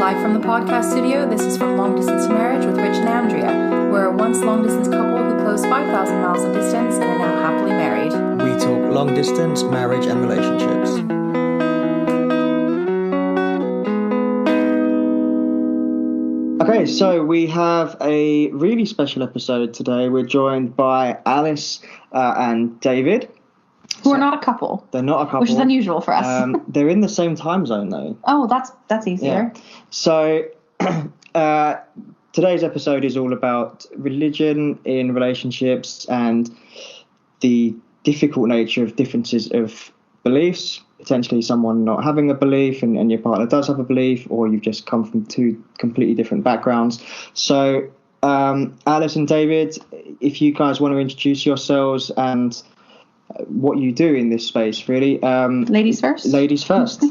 Live from the podcast studio, this is From Long Distance Marriage with Rich and Andrea. We're a once long-distance couple who closed 5,000 miles of distance and are now happily married. We talk long-distance, marriage and relationships. Okay, so we have a really special episode today. We're joined by Alice and David. Who are not a couple. They're not a couple. Which is unusual for us. They're in the same time zone, though. Oh, that's easier. Yeah. So today's episode is all about religion in relationships and the difficult nature of differences of beliefs. Potentially someone not having a belief and your partner does have a belief, or you've just come from two completely different backgrounds. So Alice and David, if you guys want to introduce yourselves and what you do in this space, really. Ladies first. Ladies first.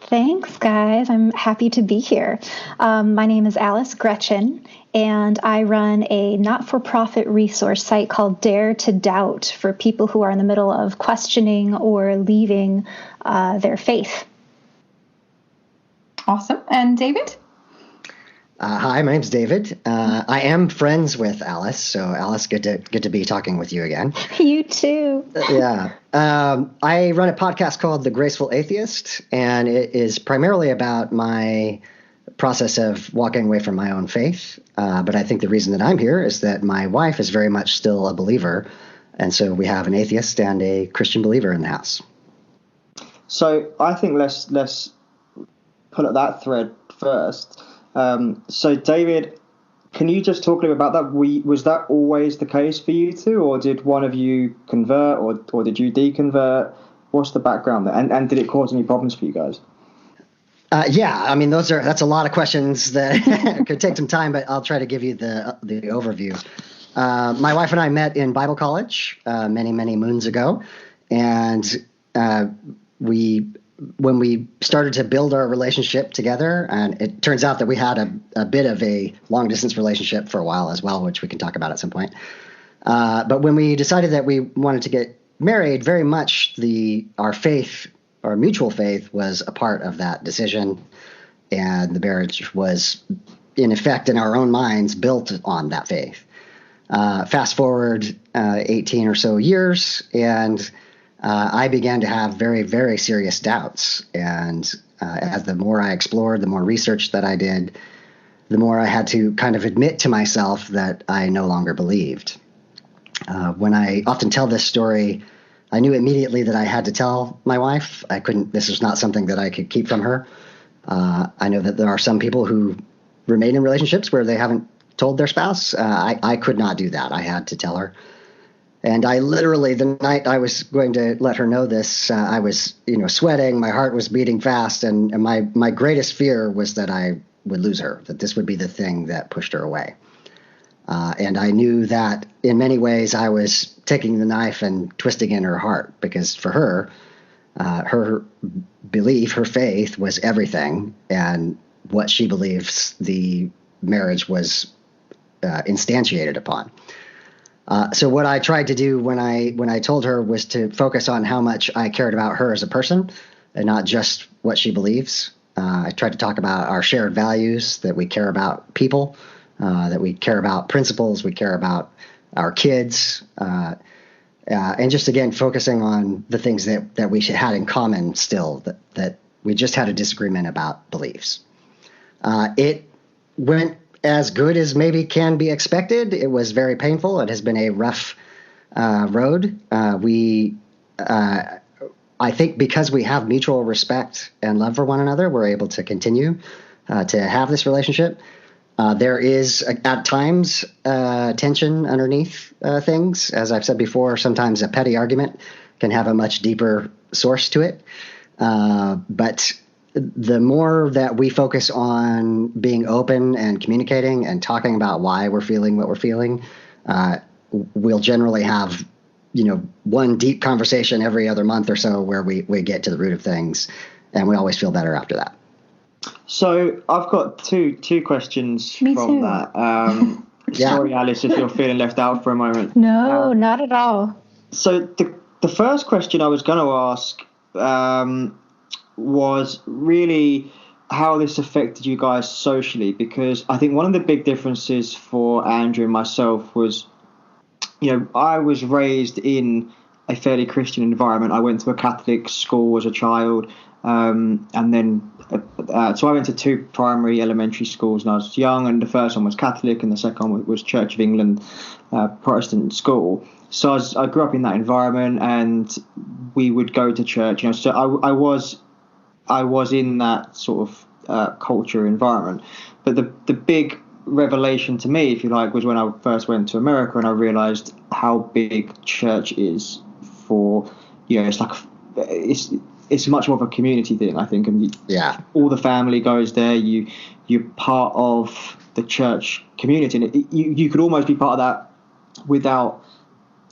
Thanks, guys. I'm happy to be here. My name is Alice Gretchen, and I run a not-for-profit resource site called Dare to Doubt for people who are in the middle of questioning or leaving their faith. Awesome. And David? Hi, my name's David. I am friends with Alice, so Alice, good to be talking with you again. You too. Yeah. I run a podcast called The Graceful Atheist, and it is primarily about my process of walking away from my own faith. But I think the reason that I'm here is that my wife is very much still a believer, and so we have an atheist and a Christian believer in the house. So I think let's pull at that thread first. So David, can you just talk a little bit about that? Was that always the case for you two, or did one of you convert, or did you deconvert? What's the background there? And did it cause any problems for you guys? Yeah, I mean, that's a lot of questions that could take some time, but I'll try to give you the overview. My wife and I met in Bible college many moons ago, and when we started to build our relationship together, and it turns out that we had a bit of a long-distance relationship for a while as well, which we can talk about at some point. But when we decided that we wanted to get married, very much our mutual faith was a part of that decision, and the marriage was, in effect, in our own minds, built on that faith. Fast forward 18 or so years, and I began to have very, very serious doubts. And as the more I explored, the more research that I did, the more I had to kind of admit to myself that I no longer believed. When I often tell this story, I knew immediately that I had to tell my wife. This was not something that I could keep from her. I know that there are some people who remain in relationships where they haven't told their spouse. I could not do that. I had to tell her. And I literally, the night I was going to let her know this, I was, sweating. My heart was beating fast, and my greatest fear was that I would lose her, that this would be the thing that pushed her away. And I knew that in many ways I was taking the knife and twisting in her heart, because for her, her belief, her faith was everything, and what she believes the marriage was instantiated upon. So what I tried to do when I told her was to focus on how much I cared about her as a person and not just what she believes. I tried to talk about our shared values, that we care about people, that we care about principles, we care about our kids, and just, again, focusing on the things that we had in common still, that we just had a disagreement about beliefs. It went as good as maybe can be expected. It was very painful. It has been a rough road. I think because we have mutual respect and love for one another, we're able to continue to have this relationship. There is, at times, tension underneath things. As I've said before, sometimes a petty argument can have a much deeper source to it. But the more that we focus on being open and communicating and talking about why we're feeling what we're feeling, we'll generally have, one deep conversation every other month or so where we get to the root of things, and we always feel better after that. So I've got two questions Me from too. that. Sorry, Alice, if you're feeling left out for a moment. No, not at all. So the first question I was going to ask was really how this affected you guys socially, because I think one of the big differences for Andrew and myself was, I was raised in a fairly Christian environment. I went to a Catholic school as a child, and then so I went to 2 primary elementary schools when I was young, and the first one was Catholic and the second one was Church of England Protestant school. So I grew up in that environment, and we would go to church. So I was in that sort of culture environment. But the big revelation to me, if you like, was when I first went to America and I realized how big church is for, it's much more of a community thing, I think. And all the family goes there. You're part of the church community, and you could almost be part of that without.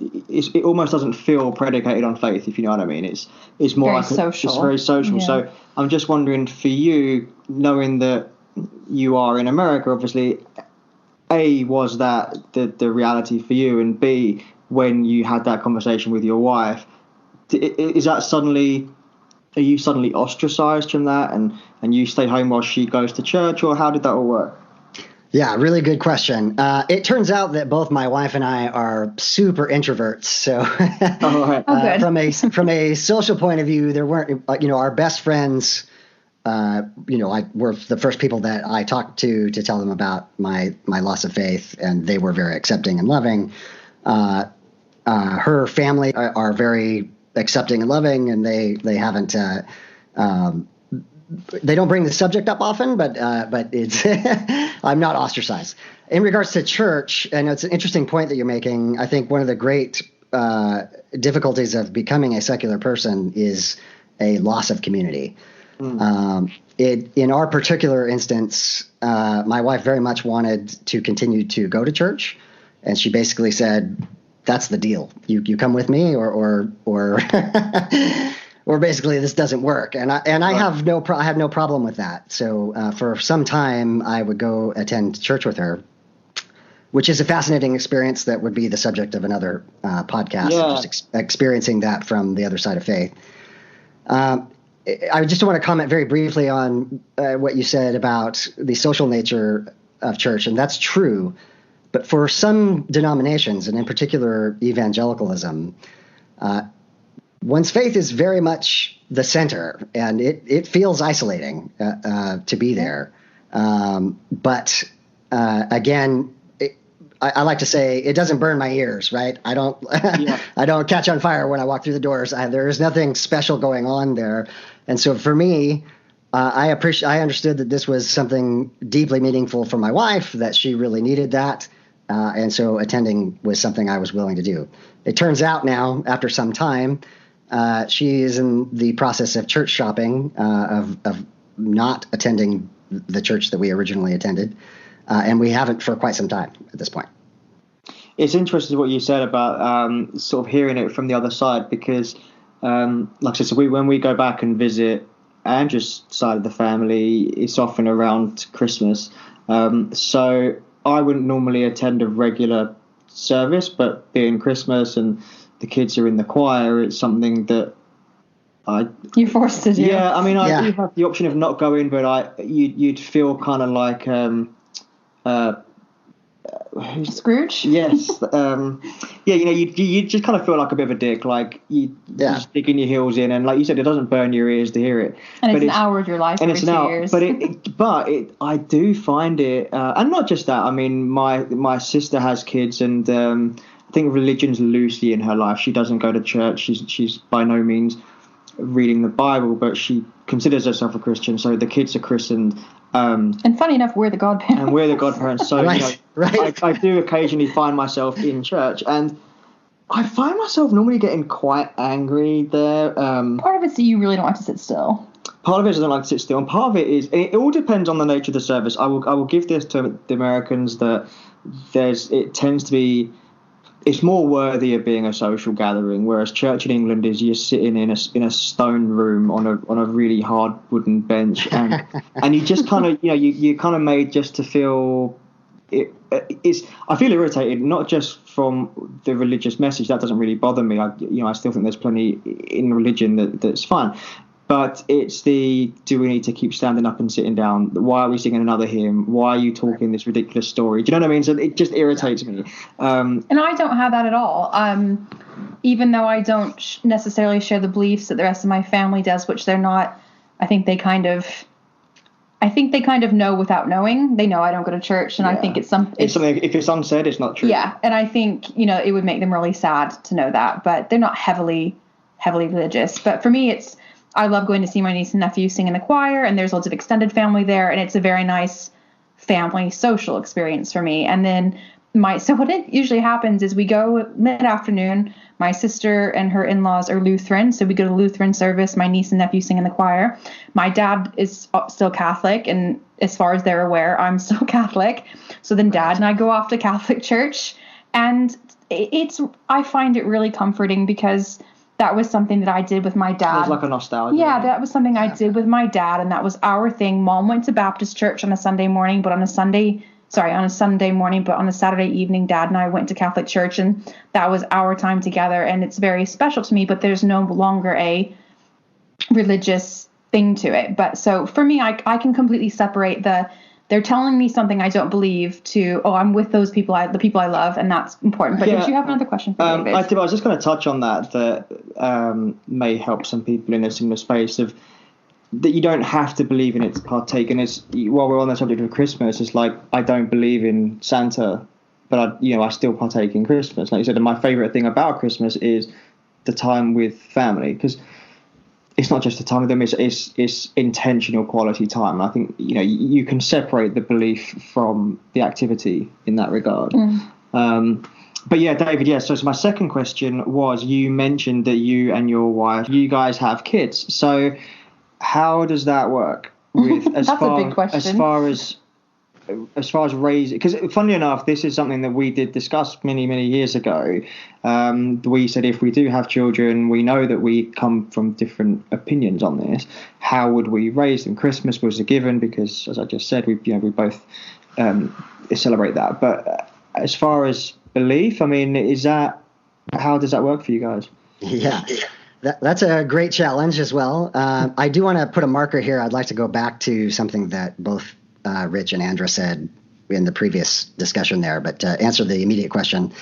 It almost doesn't feel predicated on faith, if you know what I mean. It's more very like social. It's very social. Yeah. So I'm just wondering, for you, knowing that you are in America, obviously, A, was that the reality for you, and B, when you had that conversation with your wife, is that suddenly, are you suddenly ostracized from that, and you stay home while she goes to church, or how did that all work? Yeah, really good question. It turns out that both my wife and I are super introverts. So Good. from a social point of view, there weren't, our best friends, were the first people that I talked to tell them about my loss of faith, and they were very accepting and loving. Her family are very accepting and loving, and they haven't, they don't bring the subject up often, but it's I'm not ostracized. In regards to church, and it's an interesting point that you're making. I think one of the great difficulties of becoming a secular person is a loss of community. In our particular instance, my wife very much wanted to continue to go to church, and she basically said, "That's the deal. You come with me, or or basically this doesn't work." And I have no problem with that. So for some time, I would go attend church with her, which is a fascinating experience that would be the subject of another podcast. Yeah. Just experiencing that from the other side of faith. I just want to comment very briefly on what you said about the social nature of church, and that's true. But for some denominations, and in particular evangelicalism, one's faith is very much the center, and it feels isolating to be there. But again, I like to say it doesn't burn my ears, right? I don't I don't catch on fire when I walk through the doors. There is nothing special going on there. And so for me, I understood that this was something deeply meaningful for my wife, that she really needed that. And so attending was something I was willing to do. It turns out now, after some time, she is in the process of church shopping, of not attending the church that we originally attended. And we haven't for quite some time at this point. It's interesting what you said about sort of hearing it from the other side, because, like I said, so when we go back and visit Andrew's side of the family, it's often around Christmas. So I wouldn't normally attend a regular service, but being Christmas and the kids are in the choir, it's something that You're forced to do. Yeah, I mean, I do have the option of not going, but you'd feel kind of like Scrooge? Yes. You just kind of feel like a bit of a dick, like you just digging your heels in, and like you said, it doesn't burn your ears to hear it. And it's an hour of your life every 2 years. But I do find it, and not just that. I mean, my sister has kids, and I think religion's loosely in her life. She doesn't go to church. She's by no means reading the Bible, but she considers herself a Christian. So the kids are christened. And funny enough, we're the godparents. And we're the godparents. So right. I do occasionally find myself in church, and I find myself normally getting quite angry there. Part of it's that you really don't like to sit still. Part of it is I don't like to sit still, and part of it is it all depends on the nature of the service. I will give this to the Americans, that it tends to be. It's more worthy of being a social gathering, whereas church in England is you're sitting in a stone room on a really hard wooden bench, and and you just kind of you're kind of made just to feel it. I feel irritated, not just from the religious message. That doesn't really bother me. I still think there's plenty in religion that's fine. But it's do we need to keep standing up and sitting down? Why are we singing another hymn? Why are you talking this ridiculous story? Do you know what I mean? So it just irritates me. And I don't have that at all. Even though I don't necessarily share the beliefs that the rest of my family does, which they're not, I think they kind of know without knowing. They know I don't go to church, and I think it's something. If it's unsaid, it's not true. Yeah, and I think it would make them really sad to know that, but they're not heavily religious. But for me, I love going to see my niece and nephew sing in the choir, and there's lots of extended family there, and it's a very nice family social experience for me. And then so what it usually happens is we go mid-afternoon. My sister and her in-laws are Lutheran, so we go to Lutheran service. My niece and nephew sing in the choir. My dad is still Catholic, and as far as they're aware, I'm still Catholic. So then Dad and I go off to Catholic church, and I find it really comforting because that was something that I did with my dad. It's like a nostalgia. Yeah, that was something I did with my dad, and that was our thing. Mom went to Baptist church on a Sunday morning, but on a Sunday morning, but on a Saturday evening, Dad and I went to Catholic church, and that was our time together, and it's very special to me, but there's no longer a religious thing to it. But so for me, I can completely separate they're telling me something I don't believe to, I'm with those people, the people I love, and that's important. But did you have another question for David? I was just going to touch on that may help some people in a similar space of that you don't have to believe in it to partake. And while we're on the subject of Christmas, it's like I don't believe in Santa, but I still partake in Christmas. Like you said, and my favorite thing about Christmas is the time with family, because it's not just the time with them; it's intentional quality time. And I think you can separate the belief from the activity in that regard. But yeah, David. So my second question was: you mentioned that you and your wife, you guys have kids. So how does that work? That's a big question. As far as raising, because funnily enough, this is something that we did discuss many, many years ago. We said if we do have children, we know that we come from different opinions on this. How would we raise them? Christmas was a given because, as I just said, we both celebrate that. But as far as belief, I mean, how does that work for you guys? Yeah. That's a great challenge as well. I do want to put a marker here. I'd like to go back to something that both Rich and Andra said in the previous discussion there, but to answer the immediate question.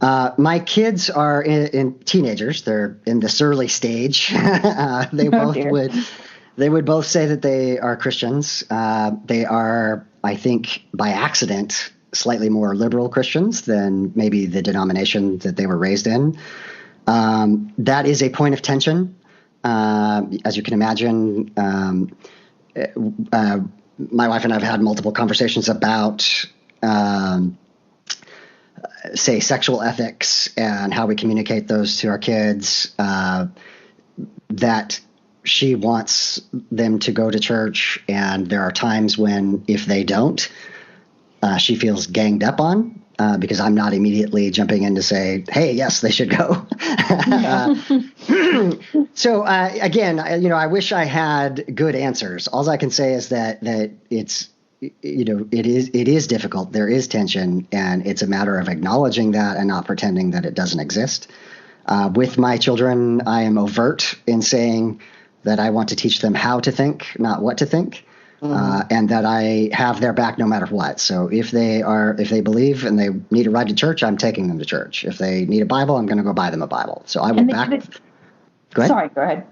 My kids are in teenagers. They're in this early stage. They would both say that they are Christians. They are, I think, by accident, slightly more liberal Christians than maybe the denomination that they were raised in. That is a point of tension. As you can imagine, my wife and I have had multiple conversations about, say, sexual ethics and how we communicate those to our kids, that she wants them to go to church. And there are times when if they don't, she feels ganged up on. Because I'm not immediately jumping in to say, hey, yes, they should go. So again, I wish I had good answers. All I can say is that it's, it is difficult. There is tension, and it's a matter of acknowledging that and not pretending that it doesn't exist. With my children, I am overt in saying that I want to teach them how to think, not what to think. And that I have their back no matter what. So if they believe and they need a ride to church, I'm taking them to church. If they need a Bible, I'm going to go buy them a Bible. So I will back. Go ahead. Sorry, go ahead.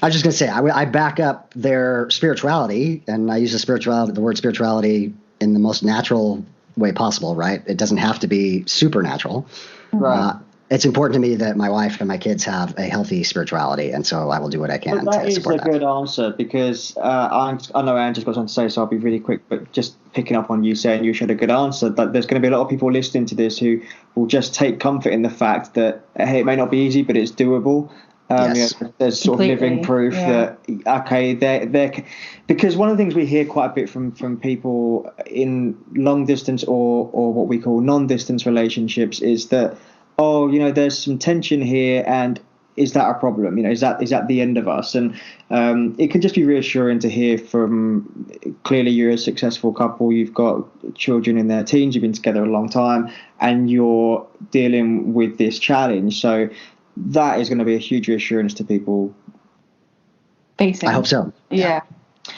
I was just going to say I back up their spirituality, and I use the word spirituality in the most natural way possible. Right? It doesn't have to be supernatural. Right. It's important to me that my wife and my kids have a healthy spirituality, and so I will do what I can to support that. That is a good answer, because I know Andrew's got something to say, so I'll be really quick, but just picking up on you saying you had a good answer, that there's going to be a lot of people listening to this who will just take comfort in the fact that, hey, it may not be easy, but it's doable. Yes. There's sort of living proof that, okay, they're because one of the things we hear quite a bit from people in long distance or what we call non-distance relationships is that, there's some tension here, and is that a problem? Is that the end of us? And it can just be reassuring to hear from, clearly you're a successful couple, you've got children in their teens, you've been together a long time, and you're dealing with this challenge. So that is going to be a huge reassurance to people facing. I hope so. Yeah.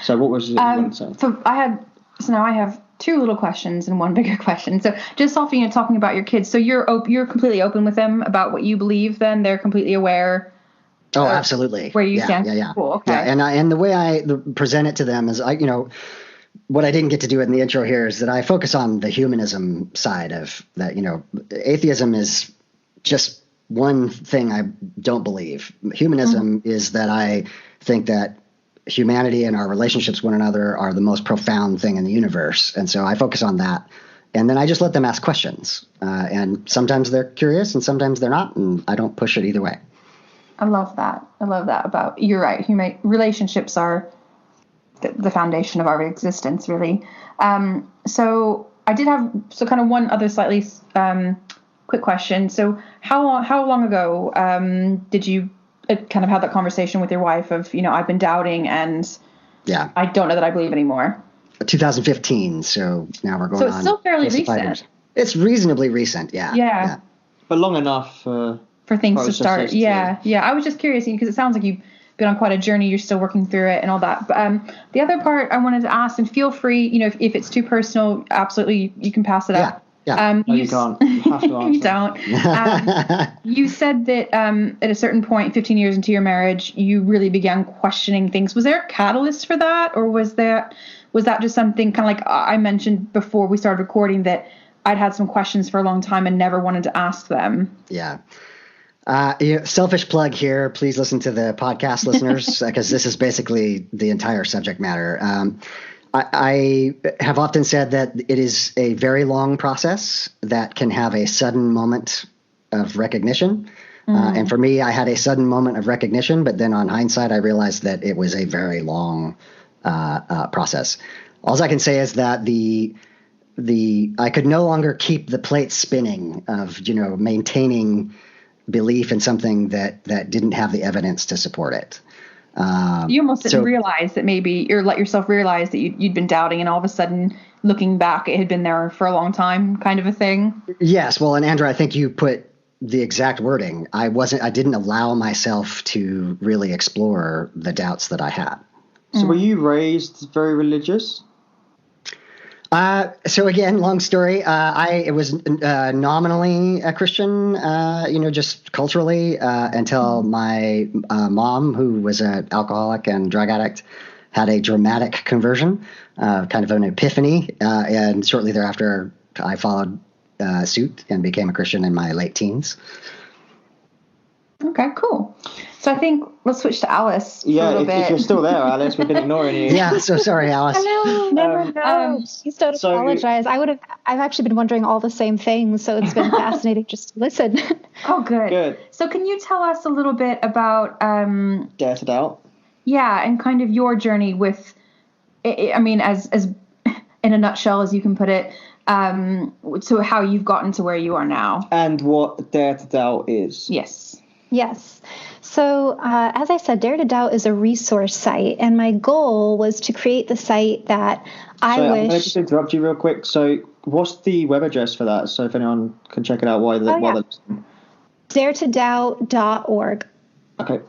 So what was it you wanted to say? So now I have two little questions and one bigger question. So just off, talking about your kids. So you're completely open with them about what you believe. Then they're completely aware. Oh, absolutely. Where you stand. Yeah. Cool. Okay. Yeah, and the way I present it to them is, what I didn't get to do in the intro here is that I focus on the humanism side of that. Atheism is just one thing I don't believe. Humanism is that I think that humanity and our relationships with one another are the most profound thing in the universe. And so I focus on that. And then I just let them ask questions. And sometimes they're curious and sometimes they're not. And I don't push it either way. I love that. About, you're right. Relationships are the foundation of our existence, really. So I did have kind of one other slightly quick question. So how long ago did you kind of have that conversation with your wife of, I've been doubting and I don't know that I believe anymore? 2015. So now we're going on. So it's still fairly recent. It's reasonably recent. Yeah. But long enough for things to start. Yeah. I was just curious because it sounds like you've been on quite a journey. You're still working through it and all that. But the other part I wanted to ask, and feel free, if it's too personal, absolutely, you can pass it up. Yeah. No, you can't. You have to answer. You don't. You said that at a certain point, 15 years into your marriage, you really began questioning things. Was there a catalyst for that, or was that just something kind of like I mentioned before we started recording that I'd had some questions for a long time and never wanted to ask them? Yeah. Selfish plug here. Please listen to the podcast, listeners, because this is basically the entire subject matter. I have often said that it is a very long process that can have a sudden moment of recognition. And for me, I had a sudden moment of recognition, but then on hindsight, I realized that it was a very long process. All I can say is that I could no longer keep the plate spinning of, maintaining belief in something that didn't have the evidence to support it. You almost didn't realize that maybe, or let yourself realize that you'd been doubting, and all of a sudden, looking back, it had been there for a long time, kind of a thing. Yes. Well, and Andrew, I think you put the exact wording. I didn't allow myself to really explore the doubts that I had. So were you raised very religious? So again, long story. I was nominally a Christian, just culturally, until my mom, who was an alcoholic and drug addict, had a dramatic conversion, kind of an epiphany, and shortly thereafter, I followed suit and became a Christian in my late teens. Okay, cool. So I think let's switch to Alice for a little bit. If you're still there, Alice, we've been ignoring you. Yeah, so sorry, Alice. Hello. No. Please don't apologize. I've actually been wondering all the same things, so it's been fascinating just to listen. Oh, good. So can you tell us a little bit about Dare to Doubt? Yeah, and kind of your journey with, I mean, as in a nutshell as you can put it, to how you've gotten to where you are now. And what Dare to Doubt is. Yes. So as I said, Dare to Doubt is a resource site, and my goal was to create the site that I'm going to just interrupt you real quick. So what's the web address for that? So if anyone can check it out while they're listening. daretodoubt.org. Okay.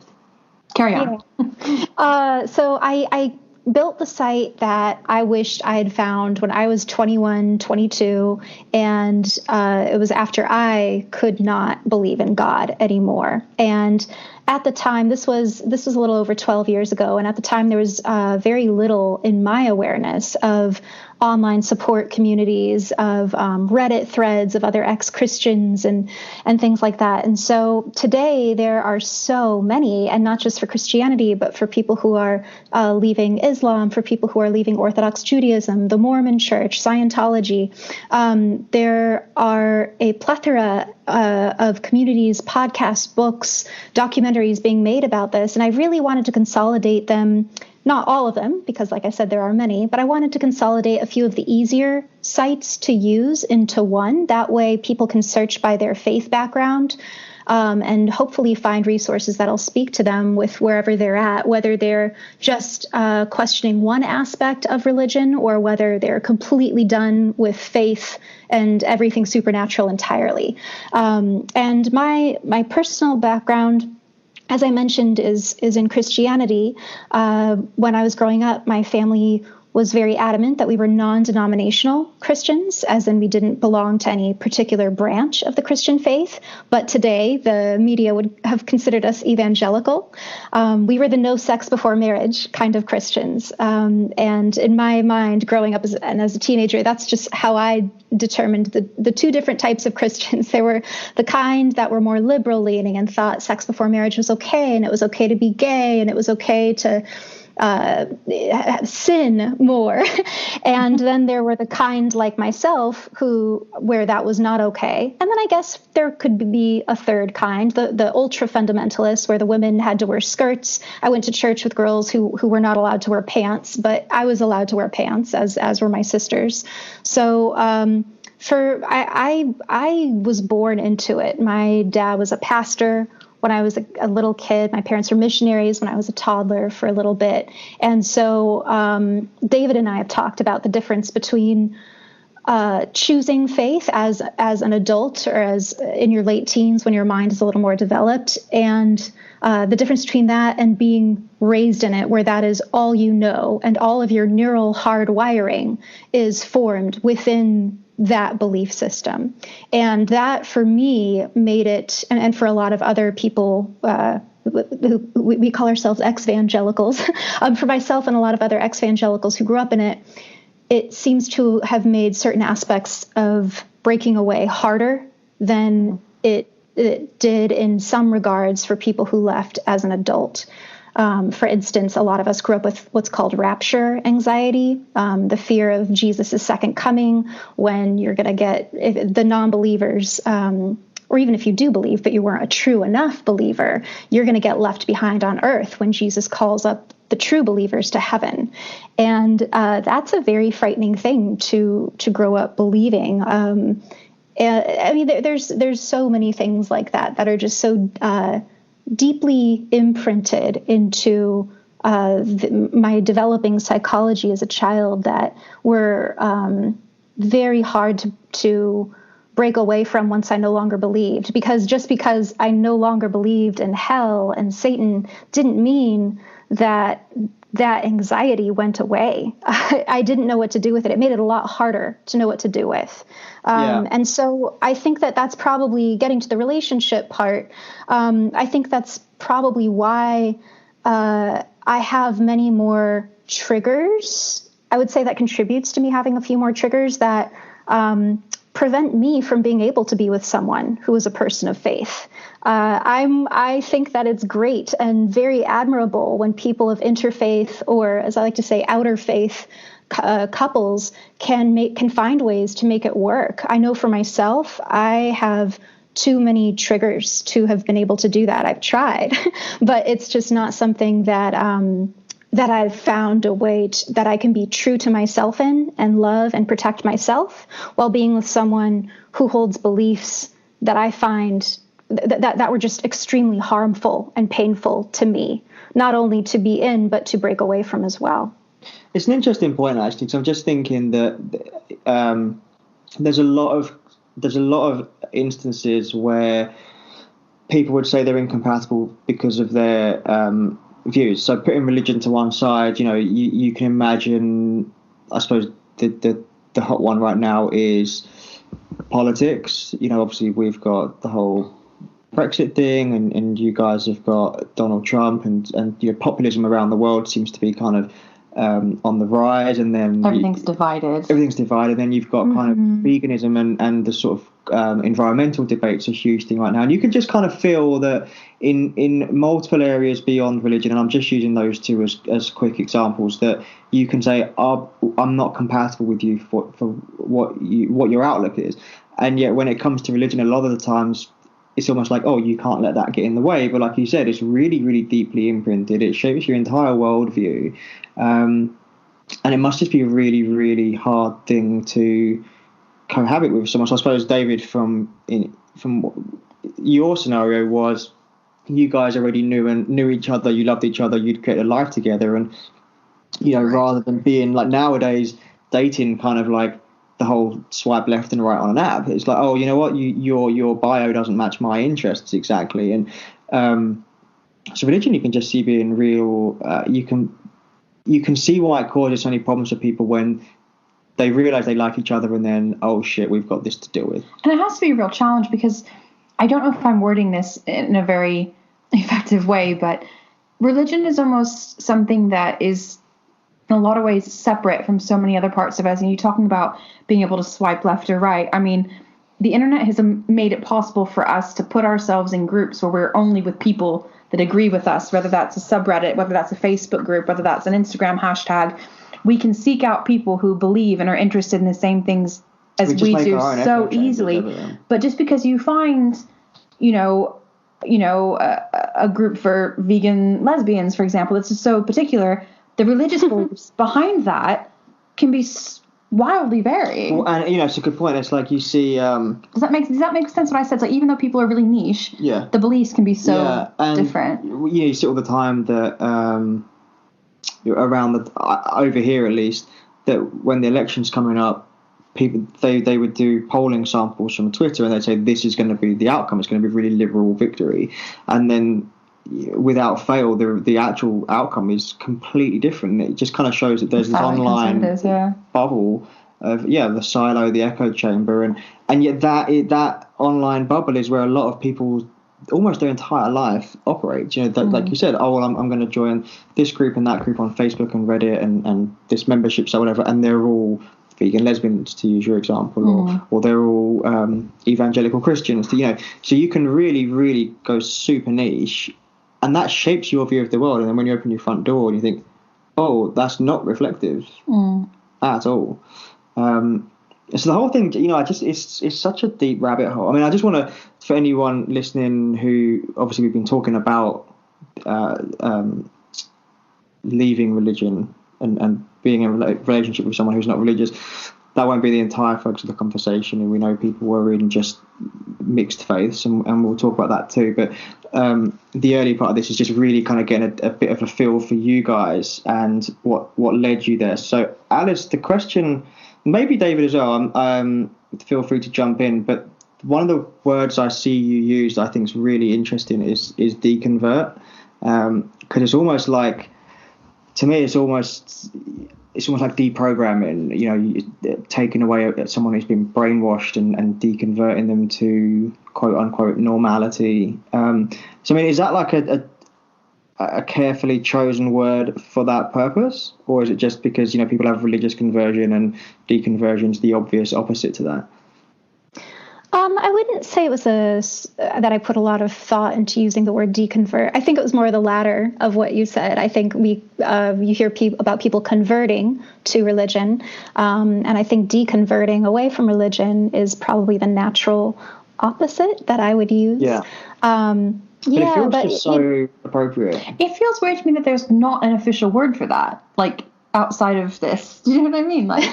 Carry on. Yeah. So I built the site that I wished I had found when I was 21, 22, and it was after I could not believe in God anymore. And at the time, this was a little over 12 years ago, and at the time there was very little in my awareness of online support communities, of Reddit threads of other ex-Christians and things like that. And so today there are so many, and not just for Christianity, but for people who are leaving Islam, for people who are leaving Orthodox Judaism, the Mormon Church, Scientology. There are a plethora of communities, podcasts, books, documentaries being made about this. And I really wanted to consolidate them. Not all of them, because like I said, there are many, but I wanted to consolidate a few of the easier sites to use into one. That way people can search by their faith background and hopefully find resources that'll speak to them with wherever they're at, whether they're just questioning one aspect of religion or whether they're completely done with faith and everything supernatural entirely. And my personal background, as I mentioned, is in Christianity. When I was growing up, my family was very adamant that we were non-denominational Christians, as in we didn't belong to any particular branch of the Christian faith. But today, the media would have considered us evangelical. We were the no sex before marriage kind of Christians. And in my mind, growing up as a teenager, that's just how I determined the two different types of Christians. There were the kind that were more liberal leaning and thought sex before marriage was okay, and it was okay to be gay, and it was okay to sin more. And then there were the kind like myself where that was not okay. And then I guess there could be a third kind, the ultra fundamentalists, where the women had to wear skirts. I went to church with girls who were not allowed to wear pants, but I was allowed to wear pants, as were my sisters. So I was born into it. My dad was a pastor when I was a little kid. My parents were missionaries when I was a toddler for a little bit. And so David and I have talked about the difference between choosing faith as an adult or as in your late teens when your mind is a little more developed, and the difference between that and being raised in it, where that is all you know and all of your neural hardwiring is formed within that belief system. And that for me made it, and for a lot of other people, we call ourselves ex-evangelicals, for myself and a lot of other ex-evangelicals who grew up in it, it seems to have made certain aspects of breaking away harder than it did in some regards for people who left as an adult. For instance, a lot of us grew up with what's called rapture anxiety, the fear of Jesus' second coming, when you're going to get the non-believers, or even if you do believe, but you weren't a true enough believer, you're going to get left behind on earth when Jesus calls up the true believers to heaven. And that's a very frightening thing to grow up believing. And I mean, there's so many things like that are just so deeply imprinted into my developing psychology as a child that were very hard to break away from once I no longer believed. Because just because I no longer believed in hell and Satan didn't mean that anxiety went away. I didn't know what to do with it. It made it a lot harder to know what to do with. And so I think that's probably getting to the relationship part. I think that's probably why I have many more triggers. I would say that contributes to me having a few more triggers that prevent me from being able to be with someone who is a person of faith. I think that it's great and very admirable when people of interfaith, or as I like to say, outer faith couples can find ways to make it work. I know for myself, I have too many triggers to have been able to do that. I've tried, but it's just not something that I've found a way that I can be true to myself in and love and protect myself while being with someone who holds beliefs that I find that were just extremely harmful and painful to me, not only to be in, but to break away from as well. It's an interesting point, actually, because I'm just thinking that there's a lot of instances where people would say they're incompatible because of their views. So putting religion to one side, you can imagine, I suppose the hot one right now is politics. Obviously we've got the whole Brexit thing, and you guys have got Donald Trump, and populism around the world seems to be kind of on the rise, and then everything's divided. Then you've got kind of veganism and the sort of environmental debate's a huge thing right now, and you can just kind of feel that in multiple areas beyond religion, and I'm just using those two as quick examples, that you can say, I'm not compatible with you for what your outlook is, and yet when it comes to religion, a lot of the times it's almost like, oh, you can't let that get in the way. But like you said, it's really, really deeply imprinted. It shapes your entire worldview. And it must just be a really, really hard thing to cohabit with someone. So I suppose, David, from your scenario was you guys already knew each other, you loved each other, you'd create a life together. And, rather than being like nowadays dating kind of like the whole swipe left and right on an app, it's like, oh, you know what, your bio doesn't match my interests exactly, and So religion, you can just see being real. You can see why it causes so many problems for people when they realize they like each other and then, oh shit, we've got this to deal with. And it has to be a real challenge, because I don't know if I'm wording this in a very effective way, but religion is almost something that is in a lot of ways separate from so many other parts of us. And you're talking about being able to swipe left or right. I mean, the internet has made it possible for us to put ourselves in groups where we're only with people that agree with us, whether that's a subreddit, whether that's a Facebook group, whether that's an Instagram hashtag. We can seek out people who believe and are interested in the same things as we do so easily. But just because you find, a group for vegan lesbians, for example, that's just so particular, the religious beliefs behind that can be wildly varied. Well, and it's a good point. It's like you see. Does that make sense? What I said? It's like, even though people are really niche, the beliefs can be so different. You see all the time that around over here at least, that when the election's coming up, people they would do polling samples from Twitter and they'd say this is going to be the outcome. It's going to be a really liberal victory, and then without fail, the actual outcome is completely different. It just kind of shows that there's this online bubble of the silo, the echo chamber, and yet that online bubble is where a lot of people almost their entire life operates. Like you said, I'm going to join this group and that group on Facebook and Reddit and this membership site, whatever, and they're all vegan lesbians, to use your example, or they're all evangelical Christians. So you can really, really go super niche. And that shapes your view of the world. And then when you open your front door and you think, oh, that's not reflective at all. So the whole thing, it's such a deep rabbit hole. I mean, I just want to, for anyone listening who, obviously we've been talking about leaving religion and being in a relationship with someone who's not religious. That won't be the entire focus of the conversation, and we know people who are in just mixed faiths, and we'll talk about that too. But the early part of this is just really kind of getting a bit of a feel for you guys and what led you there. So, Alice, the question, maybe David as well, feel free to jump in, but one of the words I see you use I think is really interesting is deconvert, because it's almost like, to me, it's almost like deprogramming, taking away someone who's been brainwashed and deconverting them to quote unquote normality. So I mean, is that like a carefully chosen word for that purpose, or is it just because people have religious conversion and deconversion is the obvious opposite to that? I wouldn't say it was that I put a lot of thought into using the word deconvert. I think it was more the latter of what you said. I think you hear about people converting to religion, and I think deconverting away from religion is probably the natural opposite that I would use. Yeah. But it feels just so appropriate. It feels weird to me that there's not an official word for that, like outside of this. Do you know what I mean? Like,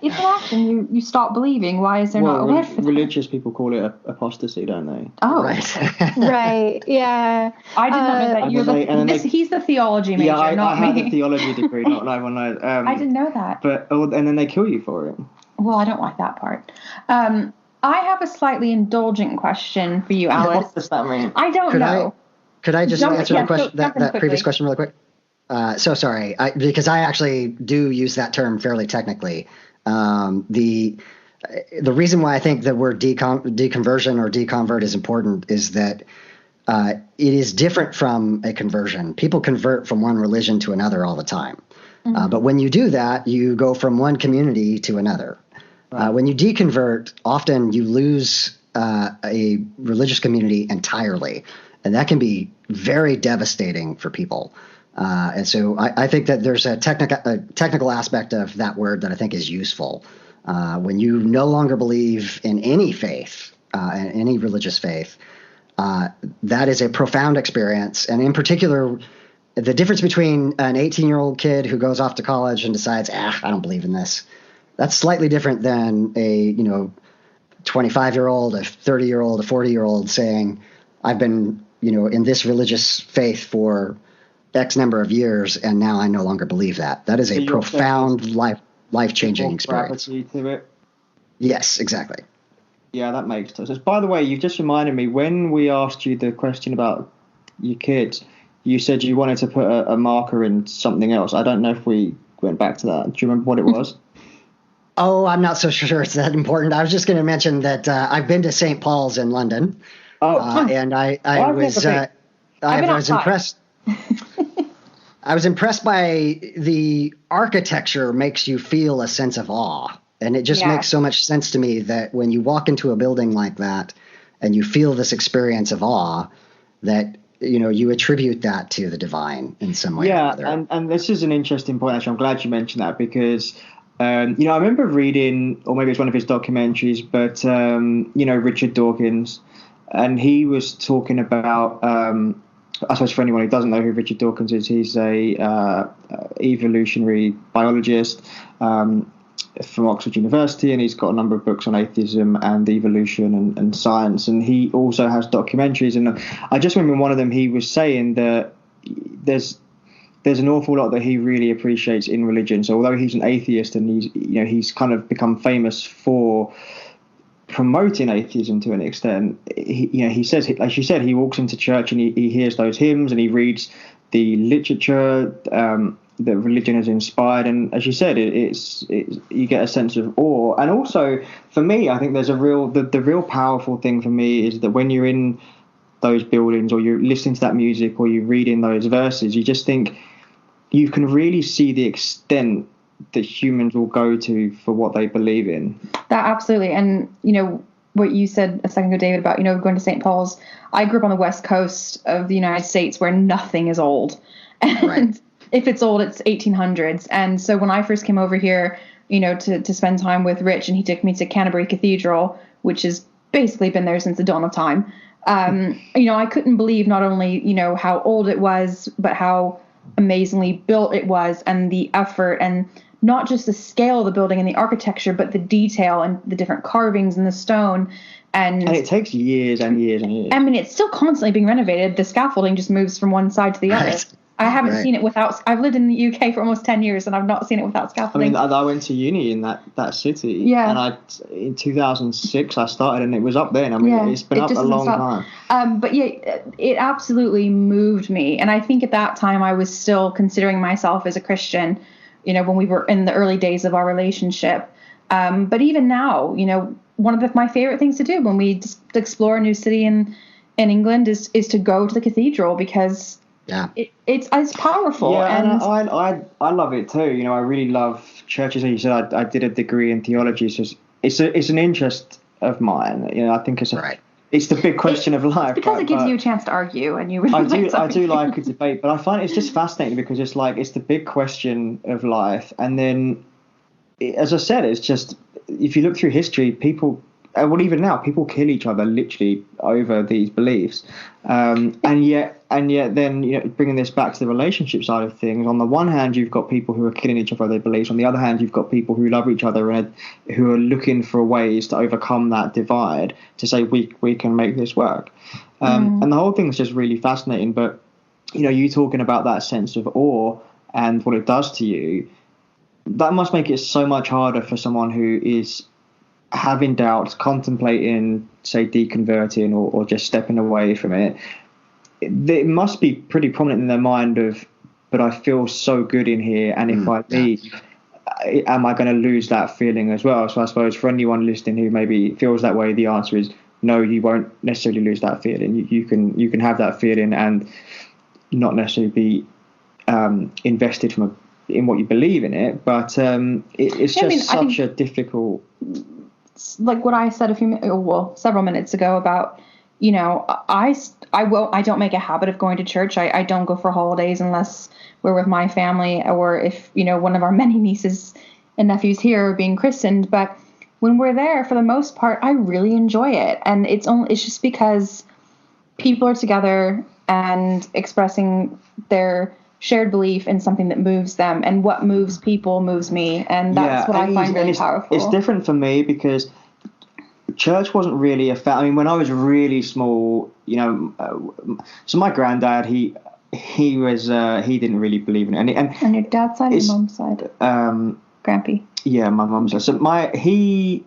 it's an action. You stop believing. Why is there not a word for that? Religious people call it apostasy, don't they? Oh, right. Right. Yeah. I did not know that. He's the theology major, not me. I had a theology degree, not everyone knows. I didn't know that. And then they kill you for it. Well, I don't like that part. I have a slightly indulgent question for you, Alice. What does that mean? I don't know. Could I just answer the question, that previous question really quick? So sorry, because I actually do use that term fairly technically. The reason why I think the word deconversion or deconvert is important is that it is different from a conversion. People convert from one religion to another all the time. But when you do that, you go from one community to another. Right. When you deconvert, often you lose a religious community entirely, and that can be very devastating for people. And so I think that there's a technical aspect of that word that I think is useful. When you no longer believe in any faith, any religious faith, that is a profound experience. And in particular, the difference between an 18-year-old kid who goes off to college and decides, I don't believe in this, that's slightly different than a 25-year-old, a 30-year-old, a 40-year-old saying, I've been in this religious faith for X number of years, and now I no longer believe that. That is a profound life-changing experience. To it. Yes, exactly. Yeah, that makes sense. By the way, you've just reminded me, when we asked you the question about your kids, you said you wanted to put a marker in something else. I don't know if we went back to that. Do you remember what it was? Oh, I'm not so sure it's that important. I was just going to mention that I've been to St. Paul's in London. And I was impressed. I was impressed by the architecture. Makes you feel a sense of awe, and it just makes so much sense to me that when you walk into a building like that and you feel this experience of awe, that you attribute that to the divine in some way. Yeah, or other. And this is an interesting point. Actually, I'm glad you mentioned that because. I remember reading, or maybe it's one of his documentaries, but Richard Dawkins, and he was talking about. I suppose for anyone who doesn't know who Richard Dawkins is, he's a evolutionary biologist from Oxford University, and he's got a number of books on atheism and evolution and science, and he also has documentaries. And I just remember in one of them he was saying that there's an awful lot that he really appreciates in religion. So although he's an atheist and he's kind of become famous for promoting atheism to an extent, he says, like you said, he walks into church and he hears those hymns and he reads the literature that religion has inspired. And as you said, you get a sense of awe. And also for me, I think there's the real powerful thing for me is that when you're in those buildings or you're listening to that music or you're reading those verses, you just think you can really see the extent that humans will go to for what they believe in. That absolutely. And, what you said a second ago, David, about, going to St. Paul's. I grew up on the West Coast of the United States where nothing is old. And if it's old, it's 1800s. And so when I first came over here, to spend time with Rich, and he took me to Canterbury Cathedral, which has basically been there since the dawn of time. I couldn't believe not only, how old it was, but how amazingly built it was, and the effort, and not just the scale of the building and the architecture, but the detail and the different carvings in the stone. And it takes years and years and years. I mean, it's still constantly being renovated. The scaffolding just moves from one side to the other. I haven't seen it without. I've lived in the UK for almost 10 years, and I've not seen it without scaffolding. I went to uni in that city. Yeah. And in 2006 I started, and it was up then. It's been up a long time. But it absolutely moved me, and I think at that time I was still considering myself as a Christian. When we were in the early days of our relationship. But even now, one of my favorite things to do when we just explore a new city in England is to go to the cathedral, because it's powerful. Yeah, and I love it too. I really love churches. As you said, I did a degree in theology, so it's an interest of mine. I think it's the big question of life. It's because it gives you a chance to argue, and you really I do like a debate, but I find it's just fascinating because it's the big question of life. And then, as I said, it's just, if you look through history, people, well, even now, people kill each other literally over these beliefs. And yet then, bringing this back to the relationship side of things, on the one hand, you've got people who are killing each other over their beliefs. On the other hand, you've got people who love each other and who are looking for ways to overcome that divide, to say we can make this work. And the whole thing is just really fascinating. But, you talking about that sense of awe and what it does to you, that must make it so much harder for someone who is having doubts, contemplating, say, deconverting or just stepping away from it. It must be pretty prominent in their mind but I feel so good in here, and if I leave, am I going to lose that feeling as well? So I suppose for anyone listening who maybe feels that way, the answer is no, you won't necessarily lose that feeling. You can have that feeling and not necessarily be invested in what you believe in it, but it's just such a difficult. Like what I said several minutes ago about, I don't make a habit of going to church. I don't go for holidays unless we're with my family, or if, one of our many nieces and nephews here are being christened. But when we're there, for the most part, I really enjoy it. And it's just because people are together and expressing their shared belief in something that moves them, and what moves people moves me. And that's what I find really powerful. It's different for me because church wasn't really when I was really small, so my granddad, he didn't really believe in it. And on your dad's side or mom's side? Grampy. Yeah, my mom's side. So he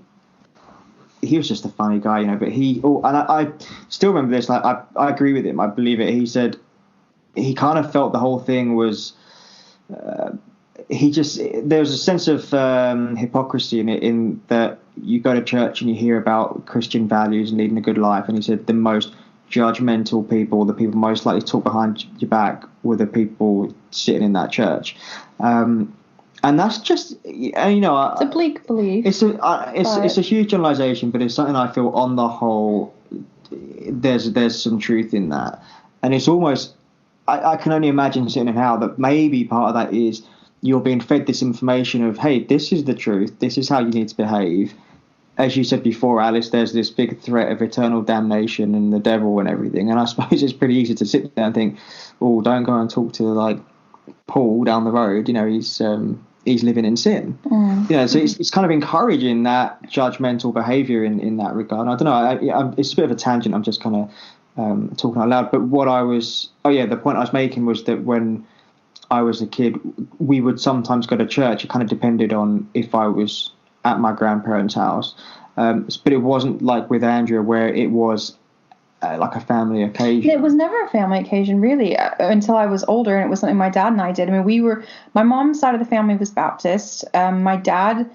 was just a funny guy, but and I still remember this. Like I agree with him. I believe it. He said he kind of felt the whole thing was. There's a sense of hypocrisy in it, in that you go to church and you hear about Christian values and leading a good life, and he said the most judgmental people, the people most likely to talk behind your back, were the people sitting in that church. And that's just, it's a bleak belief. It's a huge generalization, but it's something I feel on the whole there's some truth in that. And it's almost, I can only imagine sitting in hell that maybe part of that is you're being fed this information of, hey, this is the truth, this is how you need to behave. As you said before, Alice, there's this big threat of eternal damnation and the devil and everything. And I suppose it's pretty easy to sit there and think, oh, don't go and talk to like Paul down the road. He's living in sin. So it's kind of encouraging that judgmental behavior in that regard. And I don't know. It's a bit of a tangent. I'm just kind of talking out loud. But the point I was making was that when I was a kid, we would sometimes go to church. It kind of depended on if I was at my grandparents' house, but it wasn't like with Andrea where it was like a family occasion. It was never a family occasion really until I was older, and it was something my dad and I did. I mean, my mom's side of the family was Baptist. My dad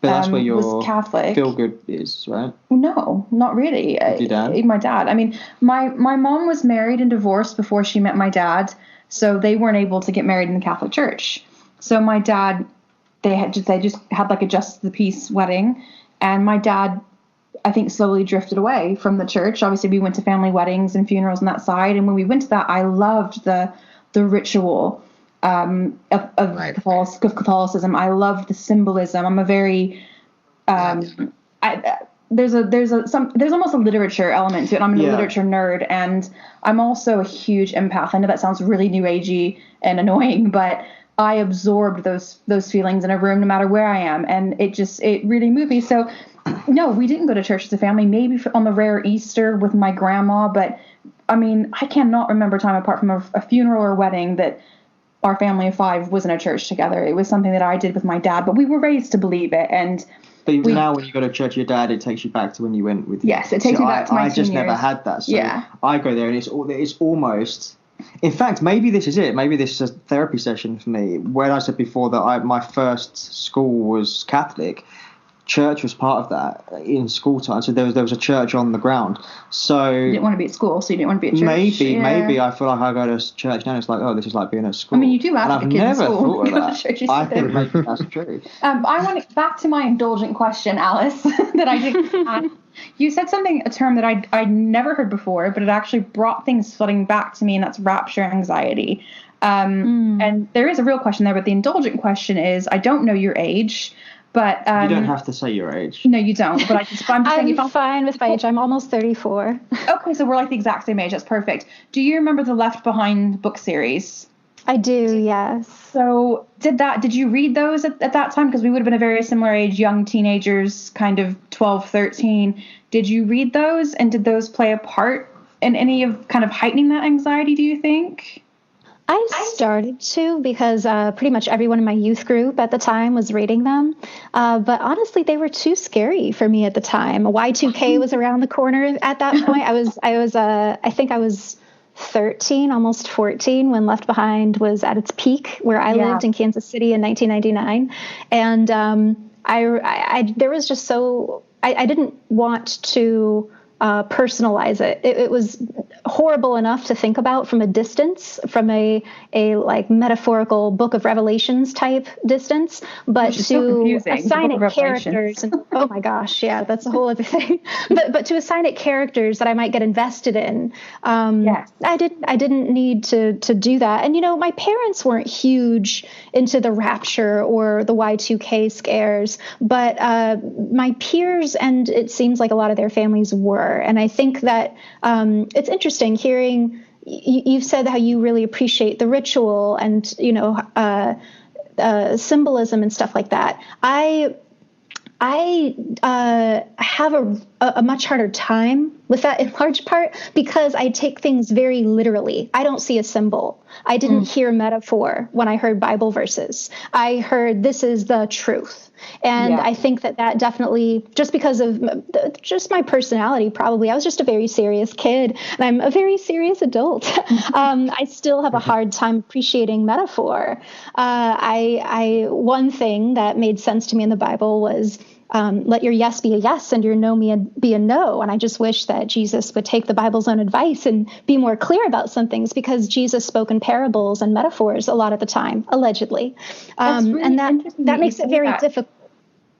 but that's where your was Catholic. Feel good is, right? No, not really. Your dad? My dad. I mean, my mom was married and divorced before she met my dad, so they weren't able to get married in the Catholic Church. So my dad, they just had like a Justice of the Peace wedding, and my dad, I think, slowly drifted away from the church. Obviously, we went to family weddings and funerals on that side, and when we went to that, I loved the ritual of Catholicism. I loved the symbolism. I'm a very there's almost a literature element to it. I'm a literature nerd, and I'm also a huge empath. I know that sounds really new agey and annoying, but I absorbed those feelings in a room no matter where I am, and it really moved me. So no, we didn't go to church as a family, maybe on the rare Easter with my grandma, but I mean, I cannot remember a time apart from a funeral or wedding that our family of 5 was in a church together. It was something that I did with my dad, but we were raised to believe it. But now when you go to church, your dad, it takes you back to when you went with. Yes, it takes me back to my I just years. never had that. So yeah. I go there and it's almost. In fact, maybe this is it. Maybe this is a therapy session for me. When I said before that my first school was Catholic, church was part of that in school time. So there was a church on the ground. So you didn't want to be at school, so you didn't want to be at church. Maybe I feel like I go to church now and it's like, oh, this is like being at school. I mean, you do ask the kids in school. I've never thought of that. I think maybe that's true. I want to back to my indulgent question, Alice, that I didn't ask. You said a term that I'd never heard before, but it actually brought things flooding back to me, and that's rapture anxiety. And there is a real question there, but the indulgent question is, I don't know your age, but you don't have to say your age. No, you don't. But I'm fine with my age. I'm almost 34. Okay, so we're like the exact same age. That's perfect. Do you remember the Left Behind book series? I do, yes. So did you read those at that time? Because we would have been a very similar age, young teenagers, kind of 12, 13. Did you read those, and did those play a part in any of kind of heightening that anxiety, do you think? I started to, because pretty much everyone in my youth group at the time was reading them. But honestly, they were too scary for me at the time. Y2K was around the corner at that point. I think I was 13, almost 14 when Left Behind was at its peak, where I lived in Kansas City in 1999. And there was just I didn't want to personalize it. It was horrible enough to think about from a distance, from a like metaphorical Book of Revelations type distance, but to assign it characters and oh my gosh, yeah, that's a whole other thing. But to assign it characters that I might get invested in, yes. I didn't need to do that. And my parents weren't huge into the rapture or the Y2K scares, but my peers, and it seems like a lot of their families were. And I think that it's interesting hearing you've said how you really appreciate the ritual and, symbolism and stuff like that. I have a much harder time with that in large part because I take things very literally. I don't see a symbol. I didn't hear metaphor when I heard Bible verses. I heard this is the truth. And I think that definitely, just because of just my personality, probably, I was just a very serious kid, and I'm a very serious adult. I still have a hard time appreciating metaphor. One thing that made sense to me in the Bible was, let your yes be a yes and your no be a no. And I just wish that Jesus would take the Bible's own advice and be more clear about some things, because Jesus spoke in parables and metaphors a lot of the time, allegedly. Really, and that makes it very difficult.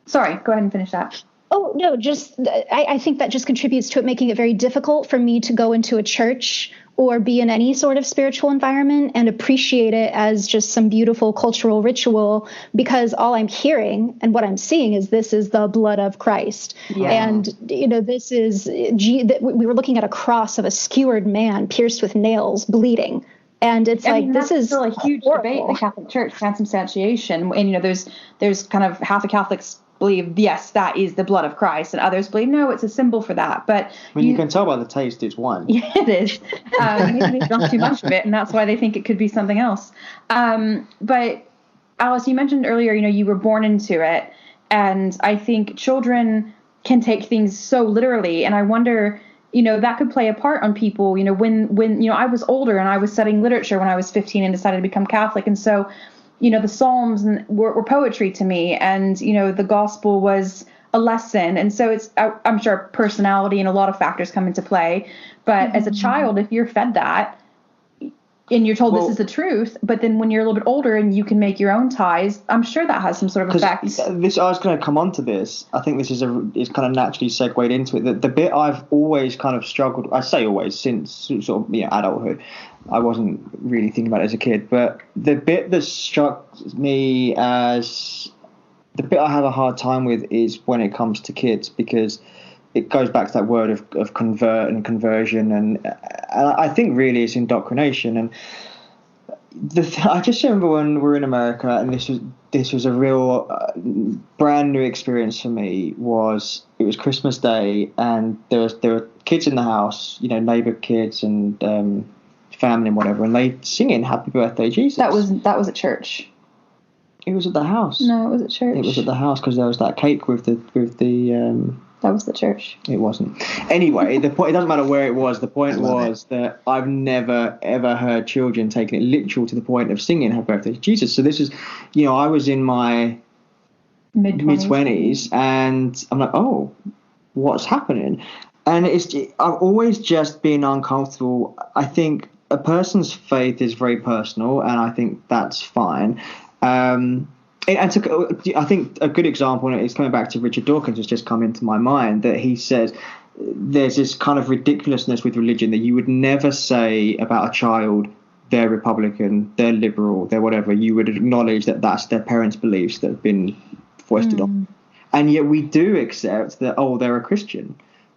Sorry, go ahead and finish that. Oh, no, just I think that just contributes to it making it very difficult for me to go into a church or be in any sort of spiritual environment and appreciate it as just some beautiful cultural ritual, because all I'm hearing and what I'm seeing is this is the blood of Christ. Yeah. And, this is, we were looking at a cross of a skewered man pierced with nails, bleeding. And it's this is still a huge debate in the Catholic Church, transubstantiation. And, there's kind of half the Catholics believe, yes, that is the blood of Christ, and others believe, no, it's a symbol for that. But you can tell by the taste it's wine. Yeah, it is. They've drunk too much of it, and that's why they think it could be something else. But Alice, you mentioned earlier, you were born into it, and I think children can take things so literally, and I wonder, that could play a part on people. When I was older and I was studying literature when I was 15 and decided to become Catholic, and so the Psalms were poetry to me, and, the gospel was a lesson. And so I'm sure personality and a lot of factors come into play. But as a child, if you're fed that and you're told this is the truth, but then when you're a little bit older and you can make your own ties, I'm sure that has some sort of effect. I was going to come on to this. I think this is kind of naturally segued into it. The bit I've always kind of struggled, I say always, since sort of adulthood. I wasn't really thinking about it as a kid, but the bit that struck me as the bit I have a hard time with is when it comes to kids, because it goes back to that word of convert and conversion, and I think really it's indoctrination. And I just remember when we were in America, and this was a real brand new experience for me. It was Christmas Day, and there were kids in the house, neighbor kids and family and whatever, and they singing "Happy Birthday, Jesus." That was at church. It was at the house. No, it was at church. It was at the house because there was that cake with the. That was the church. It wasn't. Anyway, the point. It doesn't matter where it was. The point was that I've never ever heard children taking it literal to the point of singing "Happy Birthday, Jesus." So this is, I was in my mid-20s, and I'm like, oh, what's happening? And I've always just been uncomfortable. I think a person's faith is very personal, and I think that's fine. I think a good example, and it's coming back to Richard Dawkins, has just come into my mind, that he says there's this kind of ridiculousness with religion that you would never say about a child, they're Republican, they're liberal, they're whatever. You would acknowledge that that's their parents' beliefs that have been foisted on. And yet we do accept that, they're a Christian,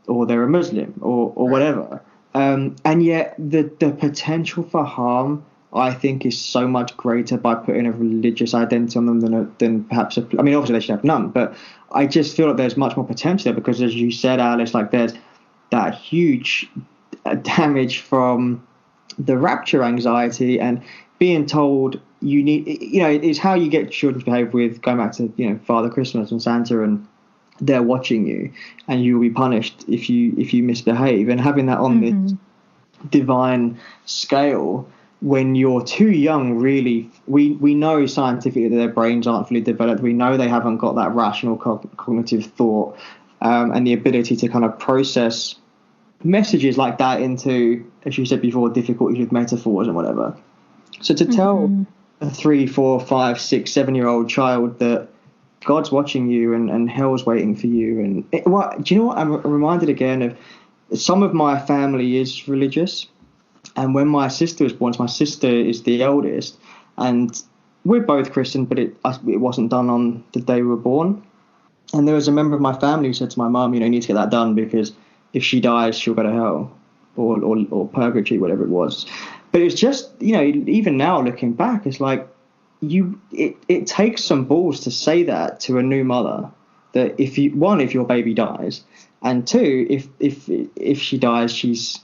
or they're a Muslim, or whatever. And yet the potential for harm, I think, is so much greater by putting a religious identity on them than perhaps obviously they should have none, but I just feel like there's much more potential there, because as you said, Alice, there's that huge damage from the rapture anxiety and being told you need, it's how you get children to behave with, going back to, Father Christmas and Santa, and they're watching you and you will be punished if you misbehave, and having that on this divine scale when you're too young. Really, we know scientifically that their brains aren't fully developed. We know they haven't got that rational cognitive thought and the ability to kind of process messages like that into, as you said before, difficulties with metaphors and whatever. So to tell a 3, 4, 5, 6, 7-year-old child that God's watching you and hell's waiting for you, and do you know what? I'm reminded again of some of my family is religious. And when my sister was born, my sister is the eldest, and we're both Christian, but it wasn't done on the day we were born. And there was a member of my family who said to my mum, you need to get that done, because if she dies, she'll go to hell or purgatory, whatever it was. But it's just, even now looking back, it's like it takes some balls to say that to a new mother, that if your baby dies, and two, if she dies, she's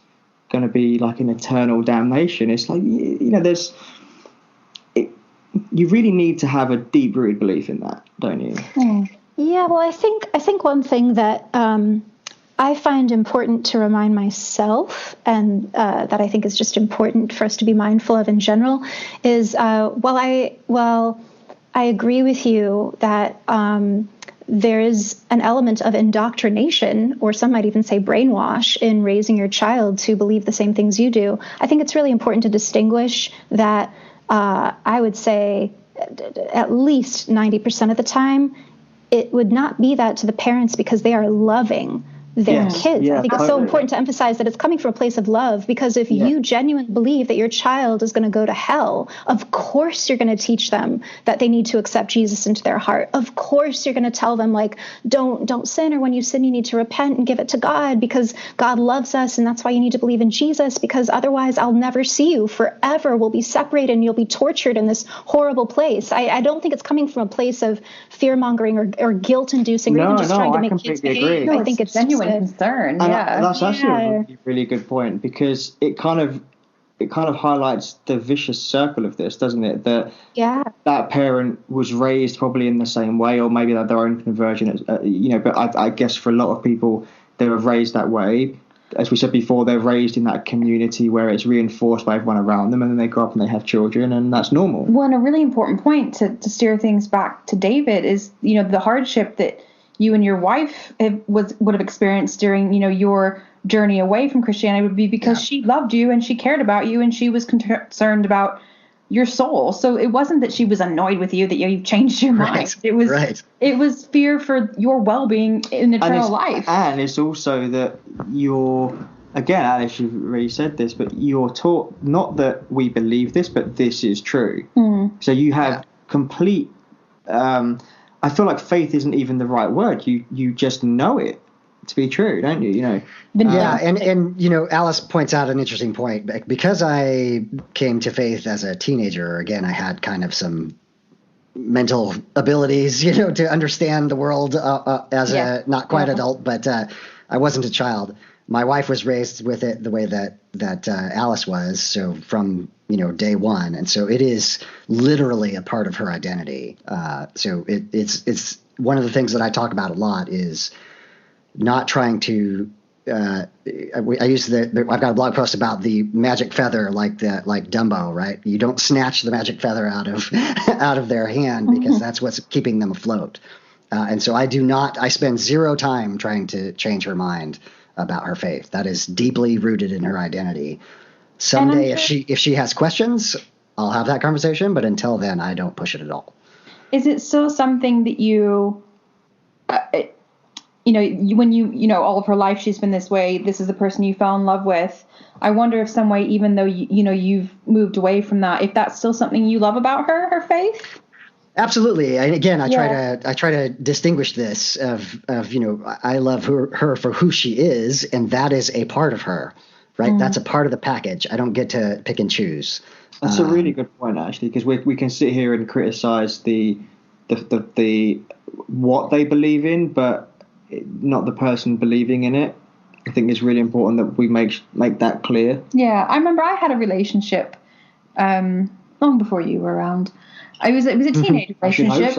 going to be like in eternal damnation. It's like, you really need to have a deep-rooted belief in that, don't you? Yeah, well, I think one thing that I find important to remind myself, and that I think is just important for us to be mindful of in general, is while I agree with you that there is an element of indoctrination, or some might even say brainwash, in raising your child to believe the same things you do. I think it's really important to distinguish that. I would say at least 90% of the time, it would not be that to the parents because they are loving their kids. I think it's so important to emphasize that it's coming from a place of love, because if you genuinely believe that your child is going to go to hell, of course you're going to teach them that they need to accept Jesus into their heart. Of course you're going to tell them, like, don't sin, or when you sin you need to repent and give it to God because God loves us, and that's why you need to believe in Jesus, because otherwise I'll never see you forever. We'll be separated and you'll be tortured in this horrible place. I don't think it's coming from a place of fear-mongering or guilt-inducing, or even just trying to make kids behave. No, I think it's genuine concern. That's actually a really, really good point, because it kind of highlights the vicious circle of this, doesn't it? That parent was raised probably in the same way, or maybe their own conversion, but I guess for a lot of people, they were raised that way. As we said before, they're raised in that community where it's reinforced by everyone around them, and then they grow up and they have children, and that's normal. Well, and a really important point to steer things back to David is, the hardship that you and your wife would have experienced during, your journey away from Christianity would be because she loved you and she cared about you and she was concerned about your soul. So it wasn't that she was annoyed with you that you changed your mind. It was fear for your well-being in eternal life. And it's also that again, Alice, you've already said this, but you're taught not that we believe this, but this is true. So you have complete. I feel like faith isn't even the right word. You just know it to be true, don't you? And Alice points out an interesting point. Because I came to faith as a teenager, again, I had kind of some mental abilities, to understand the world as a not quite adult, but I wasn't a child. My wife was raised with it the way that Alice was, so from day one, and so it is literally a part of her identity. So it's one of the things that I talk about a lot is not trying to. I've got a blog post about the magic feather, like Dumbo, right? You don't snatch the magic feather out of their hand because that's what's keeping them afloat. And so I spend zero time trying to change her mind about her faith. That is deeply rooted in her identity. Someday, if she has questions, I'll have that conversation. But until then, I don't push it at all. Is it still something that when all of her life she's been this way, this is the person you fell in love with? I wonder if some way, even though you've moved away from that, if that's still something you love about her faith. Absolutely. And again, I try to distinguish this of I love her for who she is, and that is a part of her, right? That's a part of the package. I don't get to pick and choose. That's a really good point, actually, because we can sit here and criticize the what they believe in, but not the person believing in it. I think it's really important that we make that clear. Yeah, I remember I had a relationship long before you were around. It was a teenage relationship.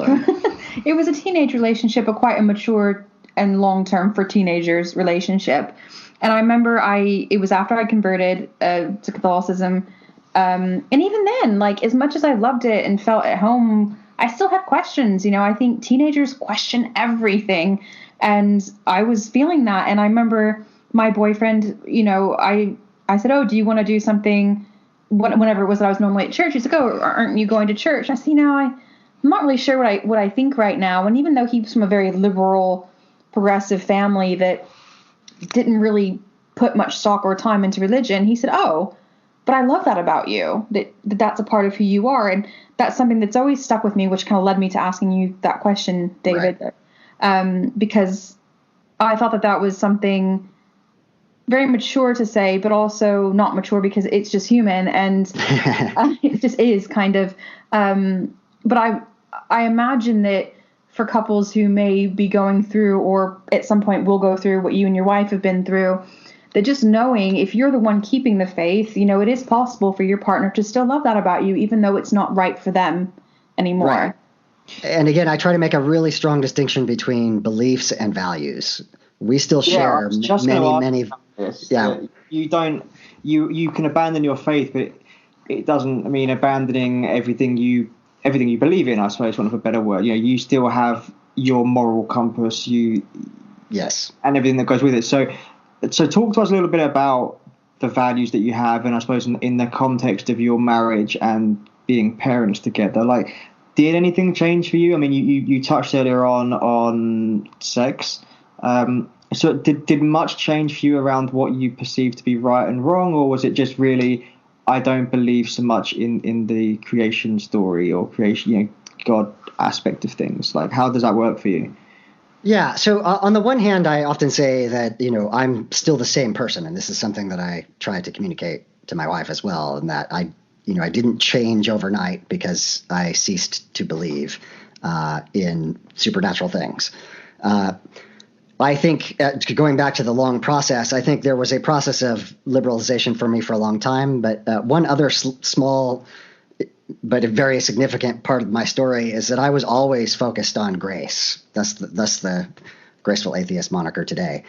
It was a teenage relationship, but quite a mature and long-term for teenagers relationship. And I remember it was after I converted to Catholicism. And even then, like, as much as I loved it and felt at home, I still had questions. I think teenagers question everything. And I was feeling that. And I remember my boyfriend, I said, oh, do you want to do something? Whenever it was that I was normally at church, he's like, oh, aren't you going to church? I see, I'm not really sure what I think right now. And even though he was from a very liberal, progressive family that didn't really put much stock or time into religion, he said, oh, but I love that about you, that's a part of who you are. And that's something that's always stuck with me, which kind of led me to asking you that question, David, because I thought that was something very mature to say, but also not mature because it's just human, and it just is kind of. But I imagine that for couples who may be going through or at some point will go through what you and your wife have been through, that just knowing if you're the one keeping the faith, it is possible for your partner to still love that about you, even though it's not right for them anymore. Right. And again, I try to make a really strong distinction between beliefs and values. We still share many. Yeah. You can abandon your faith, but it doesn't mean abandoning everything you believe in, I suppose, one of a better word. You still have your moral compass, yes, and everything that goes with it. So talk to us a little bit about the values that you have, and I suppose in the context of your marriage and being parents together. Like, did anything change for you? I mean, you touched earlier on sex. So did much change for you around what you perceive to be right and wrong, or was it just really, I don't believe so much in the creation story or creation, God aspect of things? Like, how does that work for you? Yeah. So on the one hand, I often say that, I'm still the same person. And this is something that I try to communicate to my wife as well. And that I didn't change overnight because I ceased to believe in supernatural things. I think, going back to the long process, I think there was a process of liberalization for me for a long time. But one other small but a very significant part of my story is that I was always focused on grace. Thus the Graceful Atheist moniker today.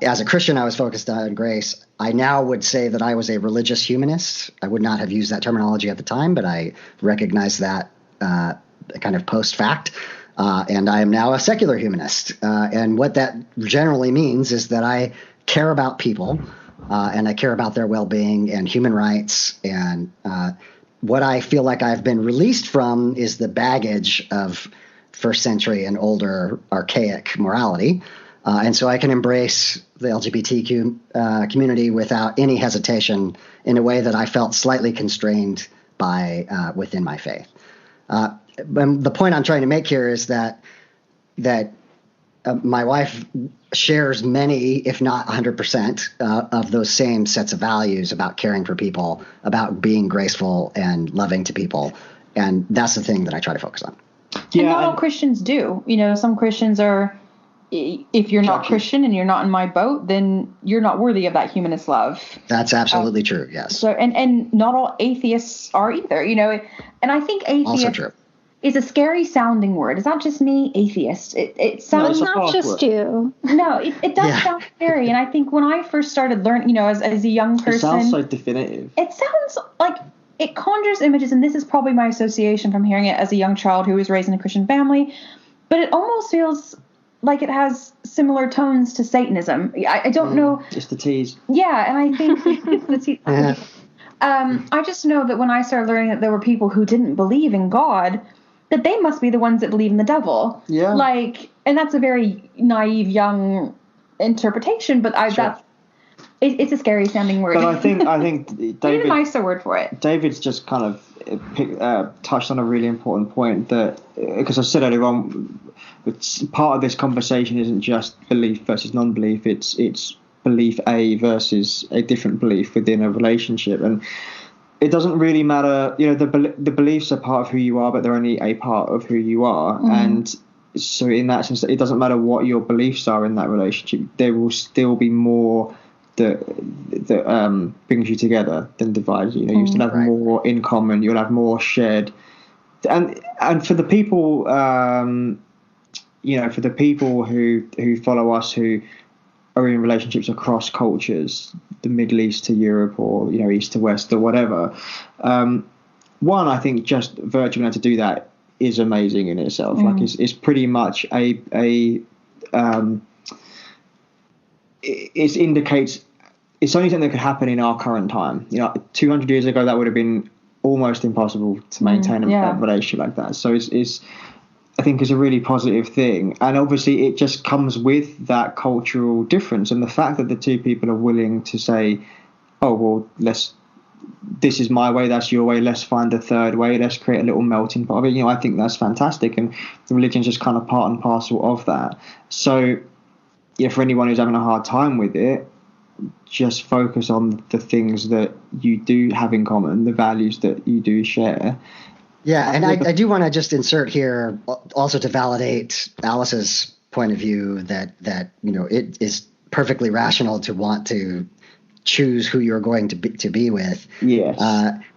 As a Christian, I was focused on grace. I now would say that I was a religious humanist. I would not have used that terminology at the time, but I recognize that kind of post-fact. And I am now a secular humanist. And what that generally means is that I care about people, and I care about their well-being and human rights. And what I feel like I've been released from is the baggage of first century and older archaic morality. And so I can embrace the LGBTQ community without any hesitation in a way that I felt slightly constrained by within my faith. The point I'm trying to make here is that my wife shares many, if not 100%, of those same sets of values about caring for people, about being graceful and loving to people. And that's the thing that I try to focus on. Yeah, and not all Christians do. Some Christians are, if you're not Christian and you're not in my boat, then you're not worthy of that humanist love. That's absolutely true, yes. So, and not all atheists are either, and I think atheist also true. Is a scary sounding word. Is that just me? Atheist. It sounds not just you. No, it does sound scary. And I think when I first started learning, as a young person, it sounds so definitive. It sounds like it conjures images, and this is probably my association from hearing it as a young child who was raised in a Christian family. But it almost feels like it has similar tones to Satanism. I don't know. Just the tease. Yeah, and I think it's the tease. Yeah. I just know that when I started learning that there were people who didn't believe in God, that they must be the ones that believe in the devil. Yeah. And that's a very naive young interpretation, but it's a scary sounding word. But I think David, need a nicer word for it. David's just kind of touched on a really important point that, because I said earlier on, part of this conversation isn't just belief versus non-belief. It's belief A versus a different belief within a relationship, and it doesn't really matter. The beliefs are part of who you are, but they're only a part of who you are. Mm. And so in that sense, it doesn't matter what your beliefs are in that relationship. There will still be more that brings you together than divides you. You still have more in common. You'll have more shared. And for the people, for the people who follow us, who are in relationships across cultures, the Middle East to Europe, or East to West or whatever. One, I think just virtually being able to do that is amazing in itself. Like it's pretty much it indicates it's only something that could happen in our current time. 200 years ago that would have been almost impossible to maintain a relationship like that. So it's I think is a really positive thing. And obviously it just comes with that cultural difference, and the fact that the two people are willing to say, oh, well, this is my way, that's your way, let's find a third way, let's create a little melting pot of it. I think that's fantastic, and the religion's just kind of part and parcel of that. So for anyone who's having a hard time with it, just focus on the things that you do have in common, the values that you do share, Yeah, and I do want to just insert here also to validate Alice's point of view that it is perfectly rational to want to choose who you're going to be with. Yes.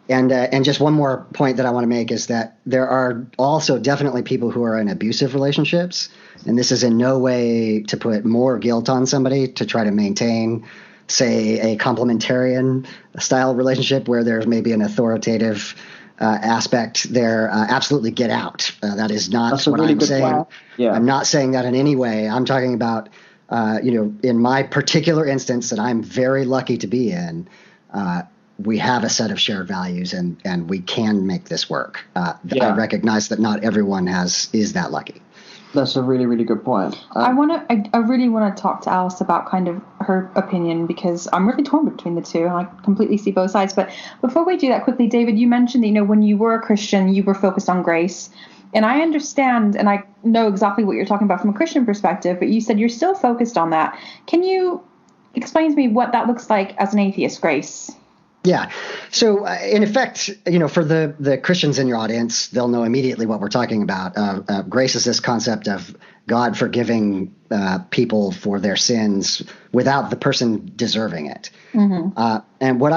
And just one more point that I want to make is that there are also definitely people who are in abusive relationships, and this is in no way to put more guilt on somebody to try to maintain, say, a complementarian style relationship where there's maybe an authoritative aspect there. Absolutely get out. That is not what I'm saying. Yeah. I'm not saying that in any way. I'm talking about, in my particular instance that I'm very lucky to be in, we have a set of shared values and we can make this work. I recognize that not everyone is that lucky. That's a really, really good point. I really want to talk to Alice about kind of her opinion, because I'm really torn between the two. I completely see both sides. But before we do that, quickly, David, you mentioned that, when you were a Christian, you were focused on grace. And I understand, and I know exactly what you're talking about from a Christian perspective, but you said you're still focused on that. Can you explain to me what that looks like as an atheist, Grace? Yeah. So in effect, for the Christians in your audience, they'll know immediately what we're talking about. Grace is this concept of God forgiving people for their sins without the person deserving it. Mm-hmm. And what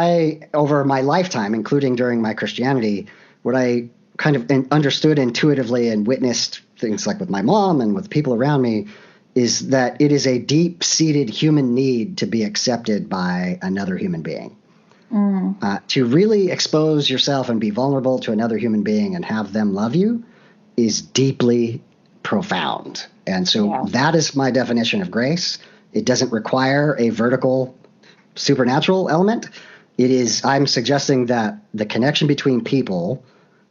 over my lifetime, including during my Christianity, what I kind of understood intuitively and witnessed things like with my mom and with people around me is that it is a deep-seated human need to be accepted by another human being. To really expose yourself and be vulnerable to another human being and have them love you is deeply profound. And so that is my definition of grace. It doesn't require a vertical supernatural element. I'm suggesting that the connection between people,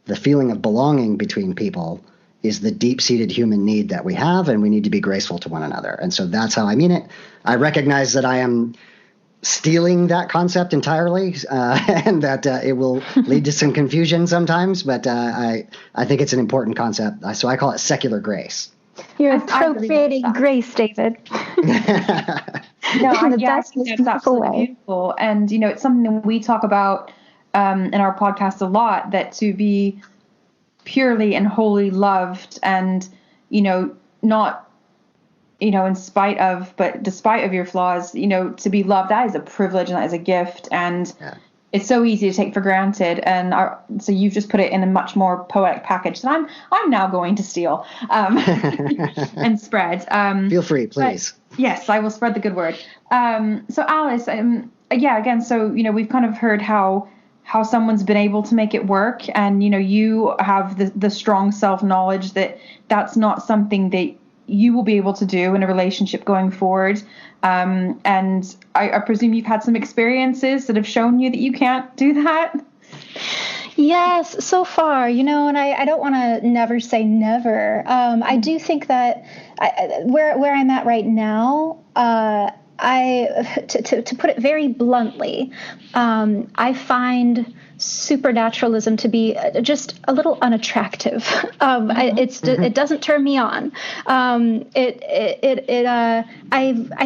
the feeling of belonging between people, is the deep-seated human need that we have, and we need to be graceful to one another. And so that's how I mean it. I recognize that I am stealing that concept entirely, and that it will lead to some confusion sometimes, but I think it's an important concept. So I call it secular grace. You're appropriating grace, David. No, that's absolutely beautiful. And, it's something that we talk about in our podcast a lot, that to be purely and wholly loved and, not in spite of, but despite of your flaws, to be loved, that is a privilege and that is a gift. And it's so easy to take for granted. And so you've just put it in a much more poetic package that I'm now going to steal and spread. Feel free, please. Yes, I will spread the good word. So Alice, again, so, we've kind of heard how someone's been able to make it work. And, you have the strong self-knowledge that that's not something that you will be able to do in a relationship going forward. And I presume you've had some experiences that have shown you that you can't do that. Yes, so far, and I don't want to never say never. I do think that where I'm at right now, to put it very bluntly, I find supernaturalism to be just a little unattractive. It doesn't turn me on. I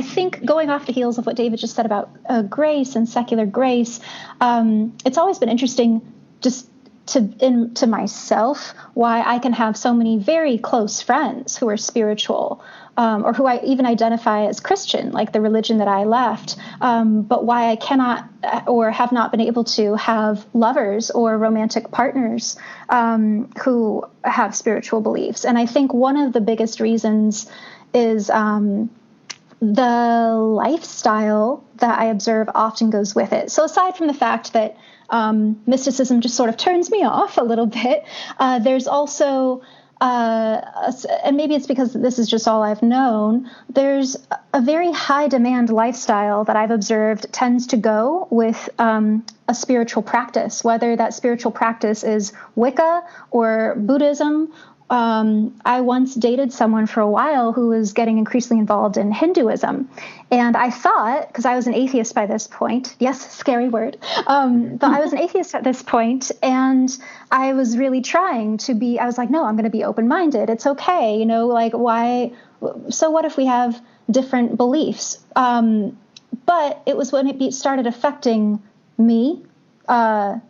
think, going off the heels of what David just said about grace and secular grace, it's always been interesting just to myself why I can have so many very close friends who are spiritual, or who I even identify as Christian, like the religion that I left, but why I cannot or have not been able to have lovers or romantic partners who have spiritual beliefs. And I think one of the biggest reasons is the lifestyle that I observe often goes with it. So aside from the fact that mysticism just sort of turns me off a little bit, there's also and maybe it's because this is just all I've known, there's a very high demand lifestyle that I've observed tends to go with a spiritual practice, whether that spiritual practice is Wicca or Buddhism. I once dated someone for a while who was getting increasingly involved in Hinduism. And I thought, because I was an atheist by this point, yes, scary word, but I was an atheist at this point, and I was really trying to be, I was like, no, I'm going to be open-minded. It's okay. Like, why? So what if we have different beliefs? But it was when it started affecting me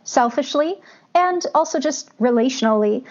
selfishly, And also just relationally,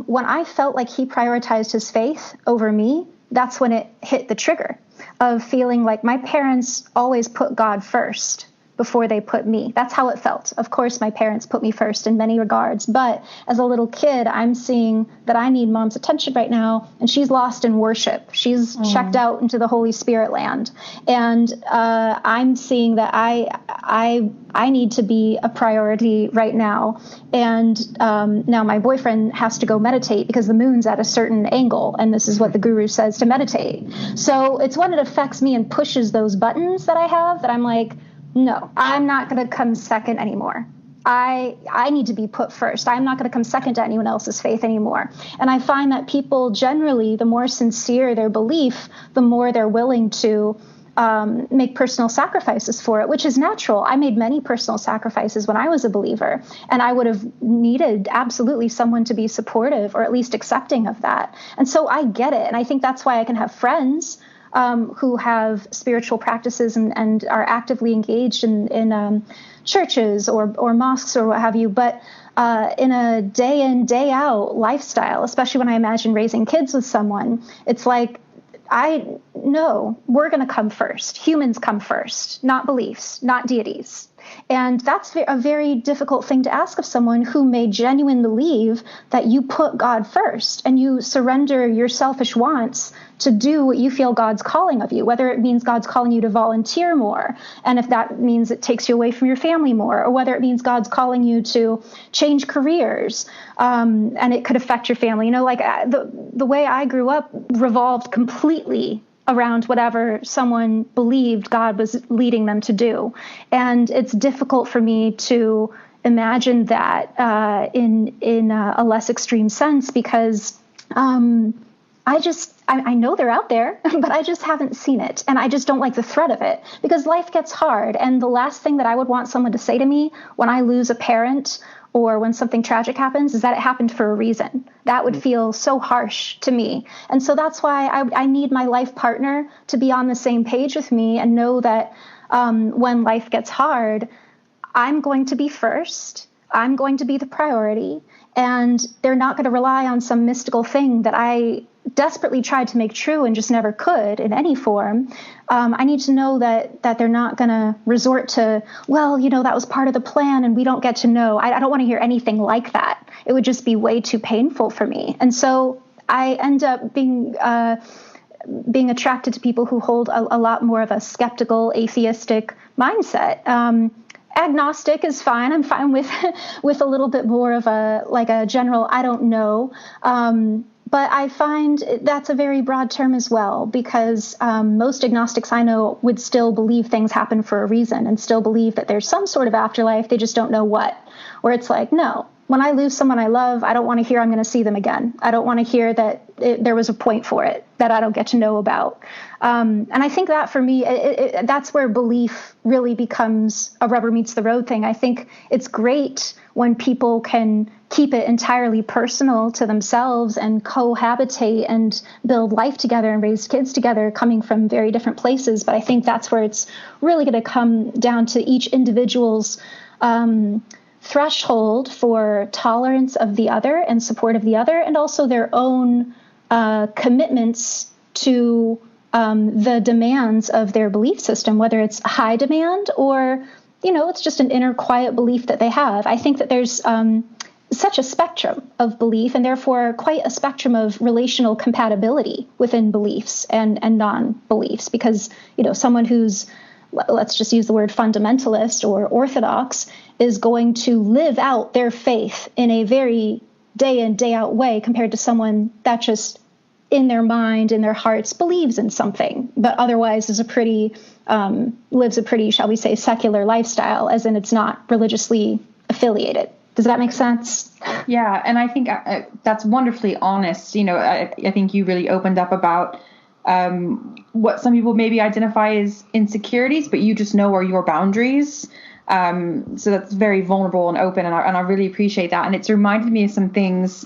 when I felt like he prioritized his faith over me, that's when it hit the trigger of feeling like my parents always put God first before they put me. That's how it felt. Of course, my parents put me first in many regards, but as a little kid, I'm seeing that I need mom's attention right now, and she's lost in worship. She's checked out into the Holy Spirit land, and I'm seeing that I need to be a priority right now. And now my boyfriend has to go meditate because the moon's at a certain angle, and this is what the guru says to meditate. So it's when it affects me and pushes those buttons that I have that I'm like, no, I'm not going to come second anymore. I need to be put first. I'm not going to come second to anyone else's faith anymore. And I find that people generally, the more sincere their belief, the more they're willing to make personal sacrifices for it, which is natural. I made many personal sacrifices when I was a believer, and I would have needed absolutely someone to be supportive or at least accepting of that. And so I get it. And I think that's why I can have friends who have spiritual practices and are actively engaged in churches or mosques or what have you, but in a day in, day out lifestyle, especially when I imagine raising kids with someone, it's like, I know we're going to come first. Humans come first, not beliefs, not deities. And that's a very difficult thing to ask of someone who may genuinely believe that you put God first and you surrender your selfish wants to do what you feel God's calling of you, whether it means God's calling you to volunteer more, and if that means it takes you away from your family more, or whether it means God's calling you to change careers, and it could affect your family. You know, like the way I grew up revolved completely around whatever someone believed God was leading them to do. And it's difficult for me to imagine that in a less extreme sense, because I know they're out there, but I just haven't seen it. And I just don't like the threat of it, because life gets hard. And the last thing that I would want someone to say to me when I lose a parent or when something tragic happens is that it happened for a reason. That would feel so harsh to me. And so that's why I need my life partner to be on the same page with me and know that when life gets hard, I'm going to be first. I'm going to be the priority. And they're not going to rely on some mystical thing that I desperately tried to make true and just never could in any form. I need to know that they're not going to resort to, well, you know, that was part of the plan and we don't get to know. I don't want to hear anything like that. It would just be way too painful for me. And so I end up being attracted to people who hold a lot more of a skeptical, atheistic mindset. Agnostic is fine. I'm fine with a little bit more of a general, I don't know. But I find that's a very broad term as well, because most agnostics I know would still believe things happen for a reason and still believe that there's some sort of afterlife. They just don't know what. Where it's like, no, when I lose someone I love, I don't want to hear I'm going to see them again. I don't want to hear that there was a point for it that I don't get to know about. And I think that for me, that's where belief really becomes a rubber meets the road thing. I think it's great when people can keep it entirely personal to themselves and cohabitate and build life together and raise kids together, coming from very different places. But I think that's where it's really going to come down to each individual's threshold for tolerance of the other and support of the other, and also their own commitments to the demands of their belief system, whether it's high demand or, you know, it's just an inner quiet belief that they have. I think that there's such a spectrum of belief, and therefore quite a spectrum of relational compatibility within beliefs and non-beliefs, because, you know, someone who's, let's just use the word fundamentalist or orthodox, is going to live out their faith in a very day in, day out way compared to someone that just in their mind, in their hearts, believes in something, but otherwise is lives a pretty, shall we say, secular lifestyle, as in it's not religiously affiliated. Does that make sense? Yeah, and I think that's wonderfully honest. You know, I think you really opened up about what some people maybe identify as insecurities, but you just know are your boundaries. So that's very vulnerable and open, and I really appreciate that. And it's reminded me of some things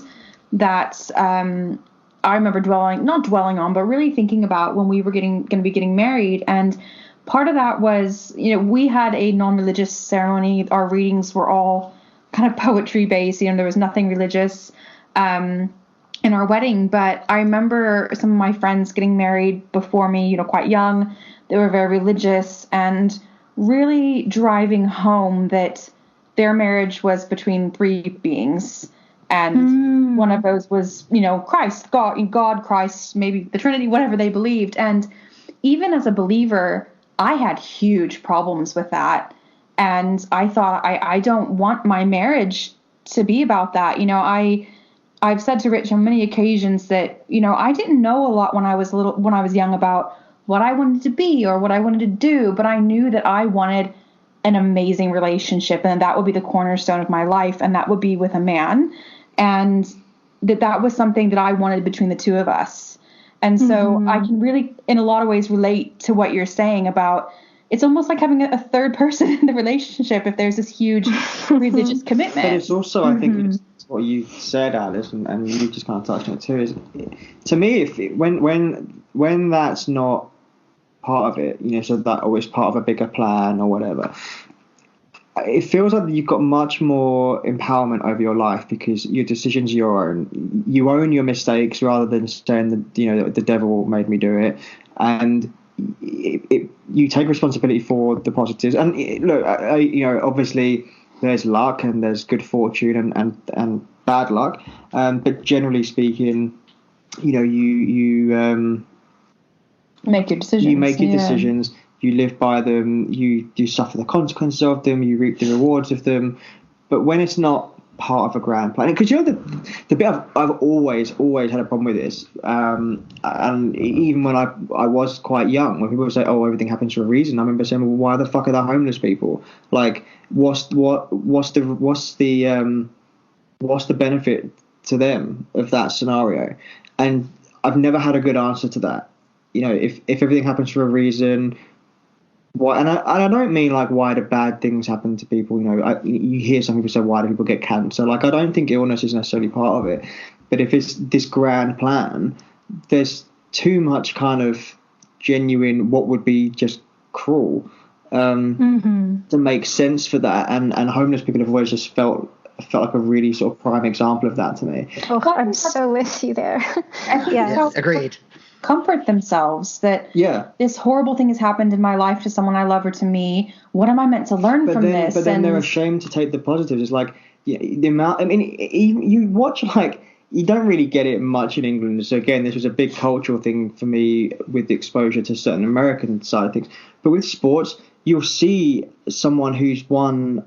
that I remember not dwelling on, but really thinking about when we were going to be getting married. And part of that was, you know, we had a non-religious ceremony. Our readings were all kind of poetry based. There was nothing religious in our wedding, but I remember some of my friends getting married before me, quite young. They were very religious and really driving home that their marriage was between three beings. And one of those was, Christ, God, Christ, maybe the Trinity, whatever they believed. And even as a believer, I had huge problems with that. And I thought, I don't want my marriage to be about that. I've said to Rich on many occasions that, I didn't know a lot when I was young about what I wanted to be or what I wanted to do, but I knew that I wanted an amazing relationship and that would be the cornerstone of my life, and that would be with a man, and that was something that I wanted between the two of us. And so I can really, in a lot of ways, relate to what you're saying about it's almost like having a third person in the relationship if there's this huge religious commitment. But it's also, I think, it's what you said, Alice, and you just kind of touched on it too. Is to me, when that's not part of it, so that always part of a bigger plan or whatever, it feels like you've got much more empowerment over your life because your decisions are your own. You own your mistakes rather than saying that the devil made me do it, and you take responsibility for the positives. And look, obviously there's luck and there's good fortune and bad luck, but generally speaking, you make your decisions. You make your decisions. You live by them. You suffer the consequences of them. You reap the rewards of them. But when it's not part of a grand plan, because the bit I've always had a problem with this, and even when I was quite young, when people say, "Oh, everything happens for a reason," I remember saying, "Well, why the fuck are there homeless people? Like, what's the benefit to them of that scenario?" And I've never had a good answer to that. If everything happens for a reason, why? And I don't mean like why do bad things happen to people. You hear some people say, why do people get cancer? Like, I don't think illness is necessarily part of it. But if it's this grand plan, there's too much kind of genuine, what would be just cruel, to make sense for that. And homeless people have always just felt like a really sort of prime example of that to me. Oh, I'm so with you there. Yes, agreed. Comfort themselves that this horrible thing has happened in my life to someone I love or to me. What am I meant to learn from this? But then they're ashamed to take the positives. It's like the amount. I mean, you watch, like, you don't really get it much in England. So again, this was a big cultural thing for me with the exposure to certain American side of things. But with sports, you'll see someone who's won.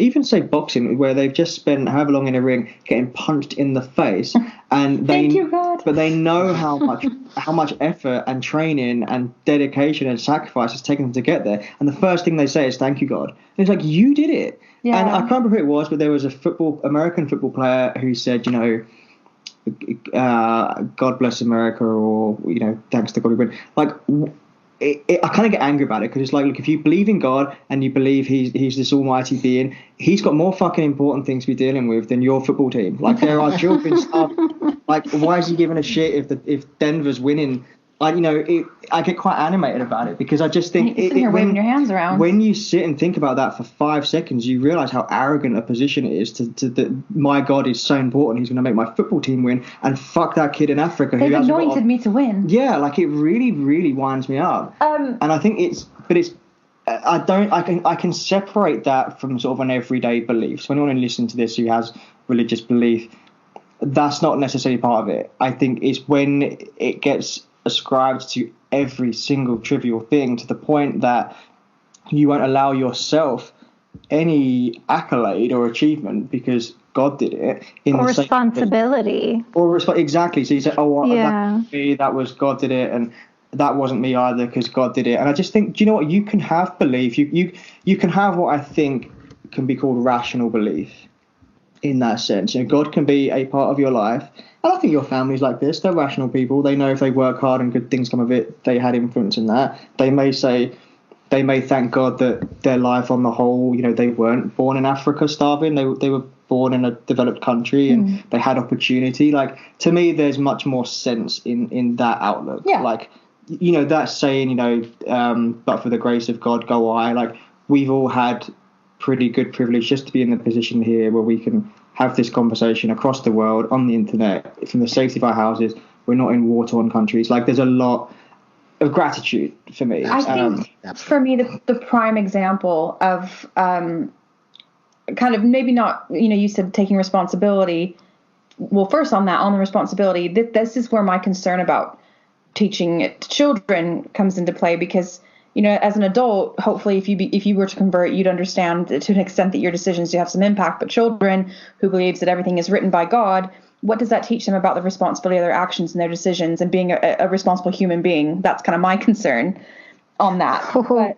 Even say boxing, where they've just spent however long in a ring getting punched in the face, and but they know how much effort and training and dedication and sacrifice has taken them to get there. And the first thing they say is "Thank you, God." And it's like, you did it. Yeah. And I can't remember who it was, but there was a American football player who said, God bless America, or thanks to God we win. Like, I kind of get angry about it because it's like, look, if you believe in God and you believe he's this almighty being, he's got more fucking important things to be dealing with than your football team. Like, there are children stuff. Like, why is he giving a shit if Denver's winning? I get quite animated about it because I just think you're waving your hands around. When you sit and think about that for 5 seconds, you realize how arrogant a position it is to that my God is so important. He's going to make my football team win, and fuck that kid in Africa. They've anointed me to win. Yeah, like, it really, really winds me up. And I think I can separate that from sort of an everyday belief. So anyone who listens to this who has religious belief, that's not necessarily part of it. I think it's when it gets ascribed to every single trivial thing to the point that you won't allow yourself any accolade or achievement because God did it. Or responsibility. Exactly. So you say, that was God did it, and that wasn't me either because God did it. And I just think, do you know what? You can have belief. You can have what I think can be called rational belief in that sense. God can be a part of your life. And I think your family's like this. They're rational people. They know if they work hard and good things come of it, they had influence in that. They may thank God that their life on the whole, they weren't born in Africa starving. They were born in a developed country and they had opportunity. Like, to me, there's much more sense in that outlook. Yeah. Like, that saying, but for the grace of God go I. Like, we've all had pretty good privilege just to be in the position here where we can have this conversation across the world on the internet from the safety of our houses. We're not in war-torn countries. Like, there's a lot of gratitude for me. I think for me, the prime example of kind of maybe not, you said taking responsibility. Well, first on the responsibility, this is where my concern about teaching it to children comes into play, because as an adult, hopefully if you were to convert, you'd understand to an extent that your decisions do have some impact. But children who believes that everything is written by God, what does that teach them about the responsibility of their actions and their decisions and being a responsible human being? That's kind of my concern on that. But,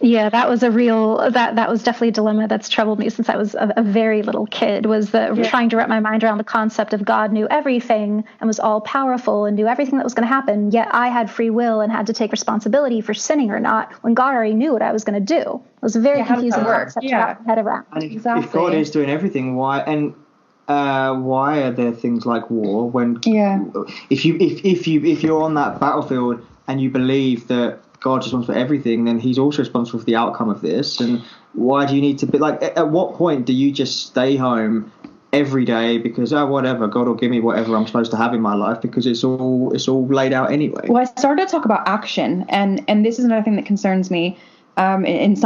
yeah, that was that was definitely a dilemma that's troubled me since I was a very little kid, was trying to wrap my mind around the concept of God knew everything and was all powerful and knew everything that was going to happen, yet I had free will and had to take responsibility for sinning or not, when God already knew what I was going to do. It was a very confusing concept to wrap my head around. And if God is doing everything, why are there things like war? When if you're on that battlefield and you believe that God's responsible for everything, then he's also responsible for the outcome of this. And why do you need to be like, at what point do you just stay home every day because whatever, God will give me whatever I'm supposed to have in my life, because it's all laid out anyway? Well, I started to talk about action, and this is another thing that concerns me. And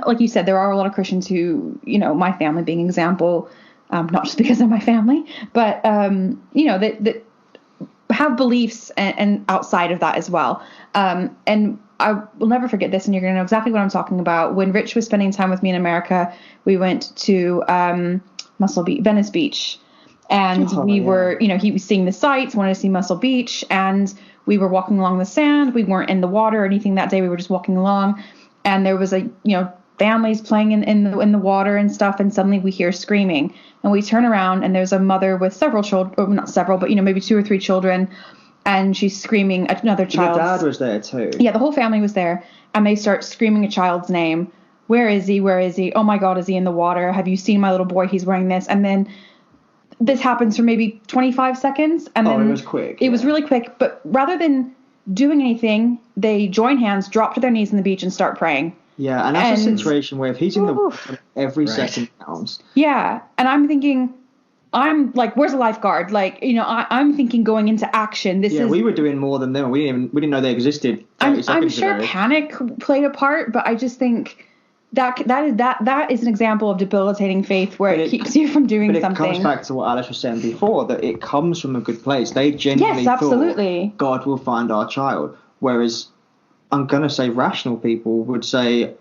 like you said, there are a lot of Christians who, my family being an example, not just because of my family, but that have beliefs and outside of that as well. And I will never forget this, and you're going to know exactly what I'm talking about. When Rich was spending time with me in America, we went to Venice Beach, and we were, he was seeing the sights, wanted to see Muscle Beach, and we were walking along the sand. We weren't in the water or anything that day. We were just walking along, and there was families playing in the water and stuff, and suddenly we hear screaming, and we turn around, and there's a mother with several children, or not several, but maybe 2 or 3 children, and she's screaming another child. Your dad was there too. Yeah, the whole family was there, and they start screaming a child's name. Where is he? Where is he? Oh my God, is he in the water? Have you seen my little boy? He's wearing this. And then this happens for maybe 25 seconds, and then it was quick. It was really quick, but rather than doing anything, they join hands, drop to their knees on the beach, and start praying. Yeah, and that's a situation where if he's in the water, every second counts. Yeah, and I'm thinking, I'm like, where's the lifeguard? Like, I'm thinking going into action. We were doing more than them. We didn't know they existed. I'm sure panic played a part, but I just think that is an example of debilitating faith, where it keeps you from doing something. But it comes back to what Alice was saying before, that it comes from a good place. They genuinely thought God will find our child, whereas I'm going to say rational people would say,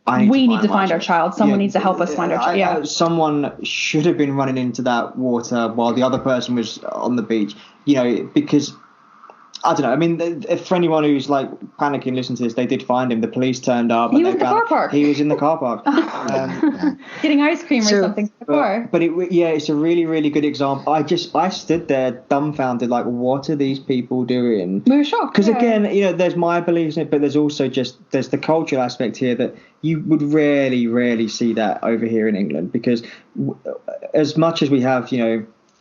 we need to find our child. Someone needs to help us find our child. Yeah. Someone should have been running into that water while the other person was on the beach, because I don't know. I mean, for anyone who's like panicking, listen to this. They did find him. The police turned up. He was in the car park. He was in the car park. Getting ice cream or something. But it's a really, really good example. I stood there dumbfounded, like, what are these people doing? We were shocked. Because again, there's my beliefs in it, but there's also there's the cultural aspect here that you would rarely see that over here in England, because as much as we have,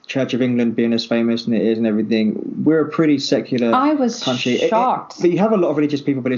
Church of England being as famous and it is and everything, we're a pretty secular country. I was shocked. But you have a lot of religious people, but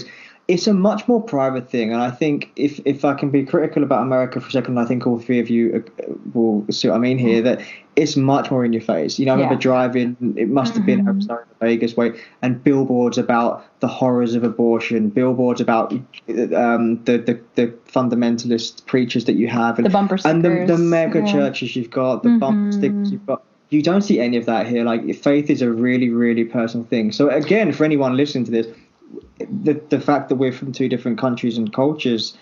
it's a much more private thing. And I think if I can be critical about America for a second, I think all 3 of you will see what I mean here, that it's much more in your face. I remember driving, it must have been Arizona, Vegas way, and billboards about the horrors of abortion, billboards about the fundamentalist preachers that you have, and the bumper stickers, and the mega churches you've got, the bumper stickers you've got. You don't see any of that here. Like, faith is a really, really personal thing. So again, for anyone listening to this, the fact that we're from 2 different countries and cultures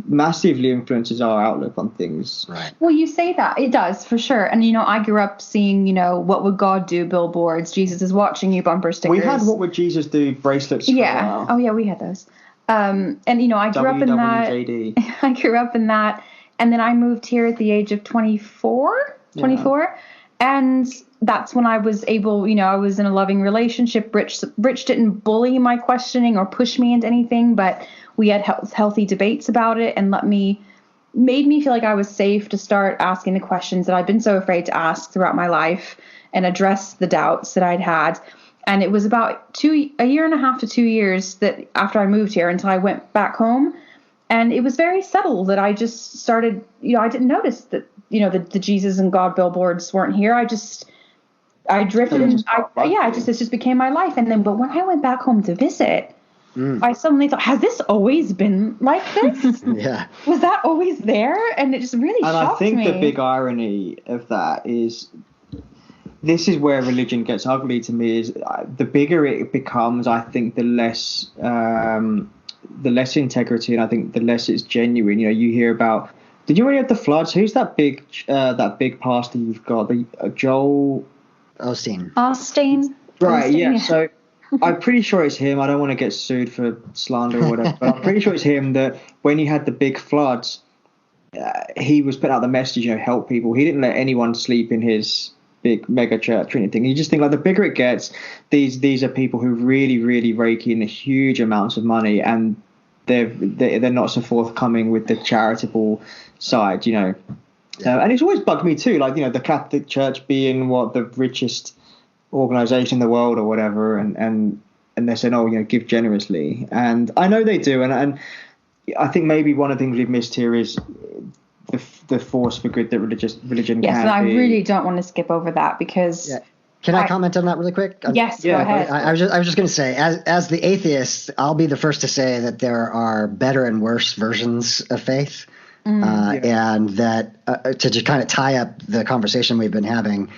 massively influences our outlook on things. Right. Well, you say that. It does, for sure. And, I grew up seeing, what would God do billboards, Jesus is watching you bumper stickers. We had what would Jesus do bracelets for a while. Oh, yeah, we had those. And, I grew up in that. I grew up in that. And then I moved here at the age of 24. And that's when I was able, I was in a loving relationship. Rich didn't bully my questioning or push me into anything, but we had healthy debates about it, and made me feel like I was safe to start asking the questions that I'd been so afraid to ask throughout my life, and address the doubts that I'd had. And it was about a year and a half to 2 years that after I moved here until I went back home. And it was very subtle that I just started, I didn't notice that, the Jesus and God billboards weren't here. I drifted and it just became my life. And then, but when I went back home to visit, I suddenly thought, has this always been like this? Yeah. Was that always there? And it just really shocked me. And I think the big irony of that is, this is where religion gets ugly to me, is the bigger it becomes, I think the less integrity, and I think the less it's genuine. You hear about, did you read the floods? Who's that big pastor you've got? The Joel Osteen. Right, yeah. So I'm pretty sure it's him. I don't want to get sued for slander or whatever, but I'm pretty sure it's him that when you had the big floods, he was putting out the message, help people. He didn't let anyone sleep in his big mega church or anything. You just think, like, the bigger it gets, these are people who really, really rake in huge amounts of money, and they're not so forthcoming with the charitable side, and it's always bugged me too, like, the Catholic Church being the richest organization in the world or whatever, and they're saying, give generously, and I know they do, and I think maybe one of the things we've missed here is the force for good that religion yes, can and I be. really don't want to skip over that because. Yeah. Can I comment on that really quick? Yes, go ahead. I was just going to say, as the atheist, I'll be the first to say that there are better and worse versions of faith, and that to just kind of tie up the conversation we've been having,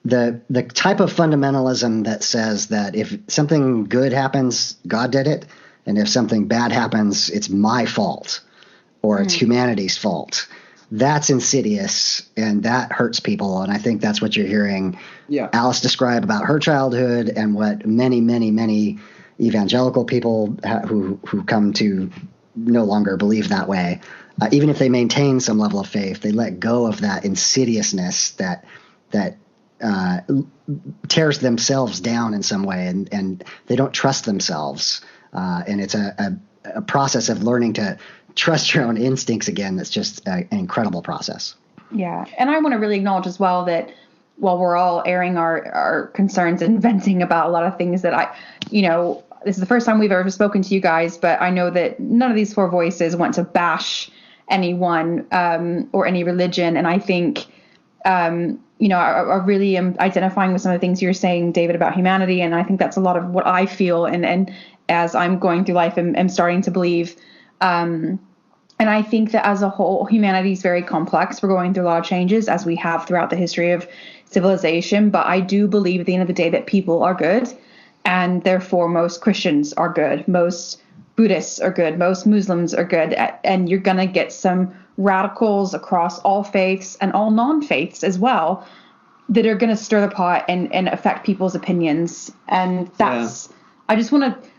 the type of fundamentalism that says that if something good happens, God did it, and if something bad happens, it's my fault or it's humanity's fault. That's insidious, and that hurts people. And I think that's what you're hearing Alice describe about her childhood, and what many, many, many evangelical people who come to no longer believe that way. Even if they maintain some level of faith, they let go of that insidiousness that tears themselves down in some way, and they don't trust themselves. And it's a process of learning to trust your own instincts again. That's just an incredible process. Yeah. And I want to really acknowledge as well that while we're all airing our concerns and venting about a lot of things that this is the first time we've ever spoken to you guys, but I know that none of these four voices want to bash anyone or any religion. And I think, I really am identifying with some of the things you're saying, David, about humanity. And I think that's a lot of what I feel. And as I'm going through life, I'm starting to believe. And I think that as a whole, humanity is very complex. We're going through a lot of changes, as we have throughout the history of civilization. But I do believe at the end of the day that people are good, and therefore most Christians are good, most Buddhists are good, most Muslims are good. And you're going to get some radicals across all faiths and all non-faiths as well that are going to stir the pot and affect people's opinions. And that's, I just want to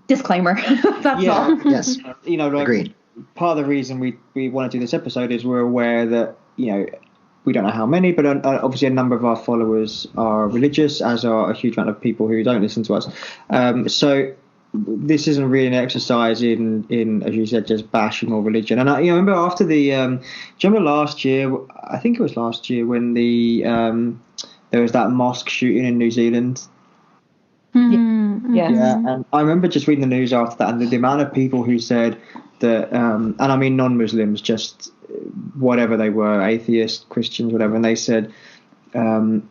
disclaimer. That's all. Yes. Agreed. Part of the reason we want to do this episode is we're aware that, we don't know how many, but obviously a number of our followers are religious, as are a huge amount of people who don't listen to us. So this isn't really an exercise in, as you said, just bashing all religion. And I remember after do you remember last year, I think it was last year, when there was that mosque shooting in New Zealand. Yes. Yeah, and I remember just reading the news after that, and the amount of people who said that, and I mean non-Muslims, just whatever they were, atheists, Christians, whatever, and they said that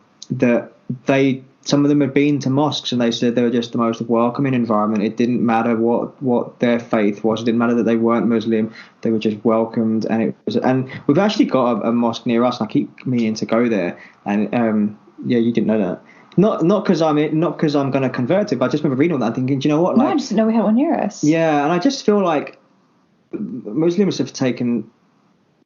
some of them had been to mosques, and they said they were just the most welcoming environment. It didn't matter what their faith was. It didn't matter that they weren't Muslim. They were just welcomed, and we've actually got a mosque near us, and I keep meaning to go there. And you didn't know that. Not because I'm going to convert to it, but I just remember reading all that and thinking, do you know what? I just didn't know we had one near us. Yeah, and I just feel like Muslims have taken,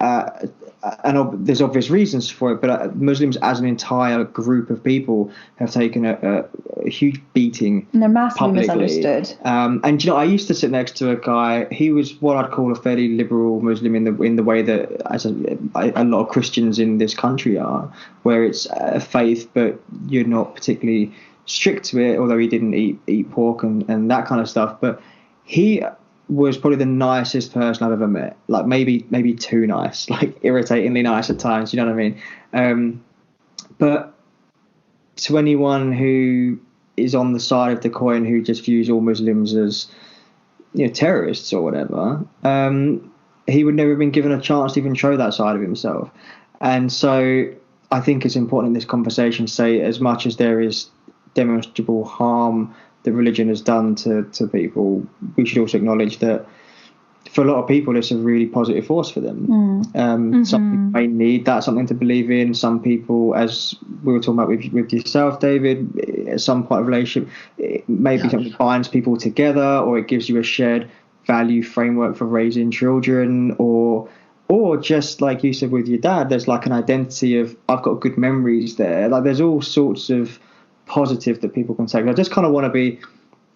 and there's obvious reasons for it, but Muslims as an entire group of people have taken a huge beating. And they're massively publicly. misunderstood. And I used to sit next to a guy. He was what I'd call a fairly liberal Muslim in the way that as a lot of Christians in this country are, where it's a faith, but you're not particularly strict to it. Although he didn't eat pork and that kind of stuff, but he was probably the nicest person I've ever met. Like maybe too nice, like irritatingly nice at times. You know what I mean? But to anyone who is on the side of the coin who just views all Muslims as terrorists or whatever, he would never have been given a chance to even show that side of himself. And so I think it's important in this conversation to say, as much as there is demonstrable harm that religion has done to people, we should also acknowledge that for a lot of people, it's a really positive force for them. Some people may need that, something to believe in. Some people, as we were talking about with yourself, David, at some point of relationship, it may be something that binds people together, or it gives you a shared value framework for raising children, or just like you said with your dad, there's like an identity of, I've got good memories there. Like there's all sorts of positive that people can take. I just kind of want to be,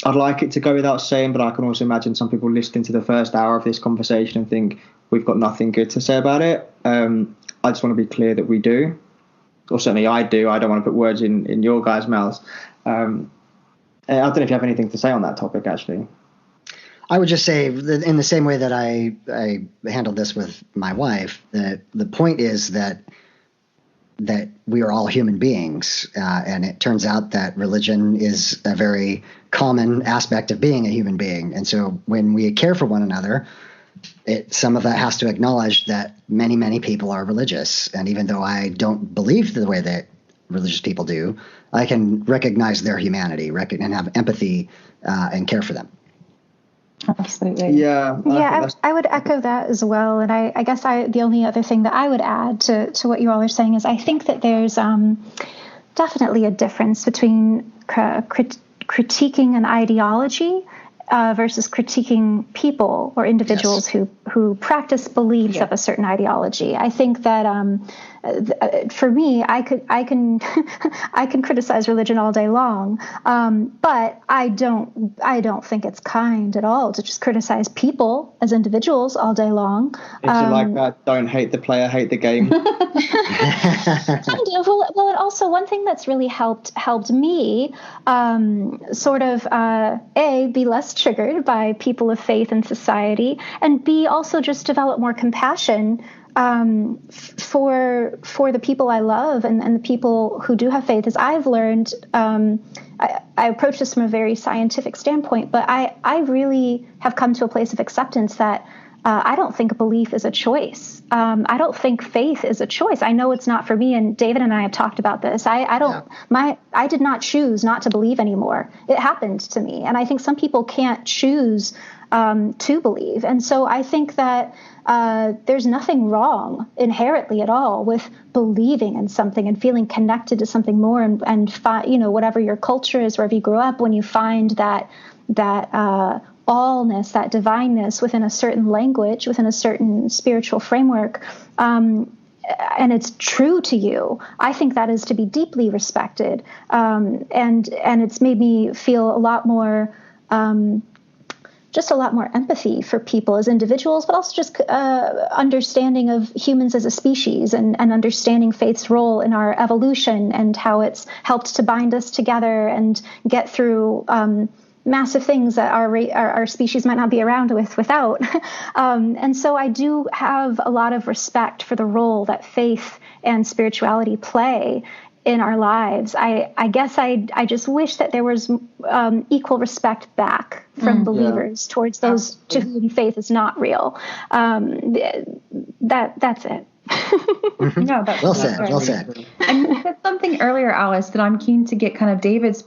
I'd like it to go without saying, but I can also imagine some people listening to the first hour of this conversation and think we've got nothing good to say about it. I just want to be clear that we do, or certainly I do. I don't want to put words in your guys' mouths. I don't know if you have anything to say on that topic, actually. I would just say, that in the same way that I handled this with my wife, that the point is that we are all human beings, and it turns out that religion is a very common aspect of being a human being. And so when we care for one another, some of that has to acknowledge that many, many people are religious. And even though I don't believe the way that religious people do, I can recognize their humanity, and have empathy and care for them. Absolutely. Yeah. I would echo that as well. And I guess the only other thing that I would add to what you all are saying is I think that there's definitely a difference between critiquing an ideology versus critiquing people or individuals who practice beliefs of a certain ideology. I think that for me, I can I can criticize religion all day long, but I don't think it's kind at all to just criticize people as individuals all day long. If you like that, don't hate the player, hate the game. Kind of. Well, and also one thing that's really helped me sort of A, be less triggered by people of faith in society, and B, also just develop more compassion for the people I love and the people who do have faith. As I've learned, I approach this from a very scientific standpoint, but I really have come to a place of acceptance that I don't think belief is a choice. I don't think faith is a choice. I know it's not for me, and David and I have talked about this. I did not choose not to believe anymore. It happened to me, and I think some people can't choose to believe. And so I think that there's nothing wrong inherently at all with believing in something and feeling connected to something more, and whatever your culture is, wherever you grew up, when you find that allness, that divineness within a certain language, within a certain spiritual framework, and it's true to you, I think that is to be deeply respected. And it's made me feel a lot more empathy for people as individuals, but also just understanding of humans as a species, and understanding faith's role in our evolution and how it's helped to bind us together and get through massive things that our species might not be around without. And so I do have a lot of respect for the role that faith and spirituality play in our lives. I guess I just wish that there was equal respect back from believers towards those to whom faith is not real. That's it. No, that's well said. And you said something earlier, Alice, that I'm keen to get kind of David's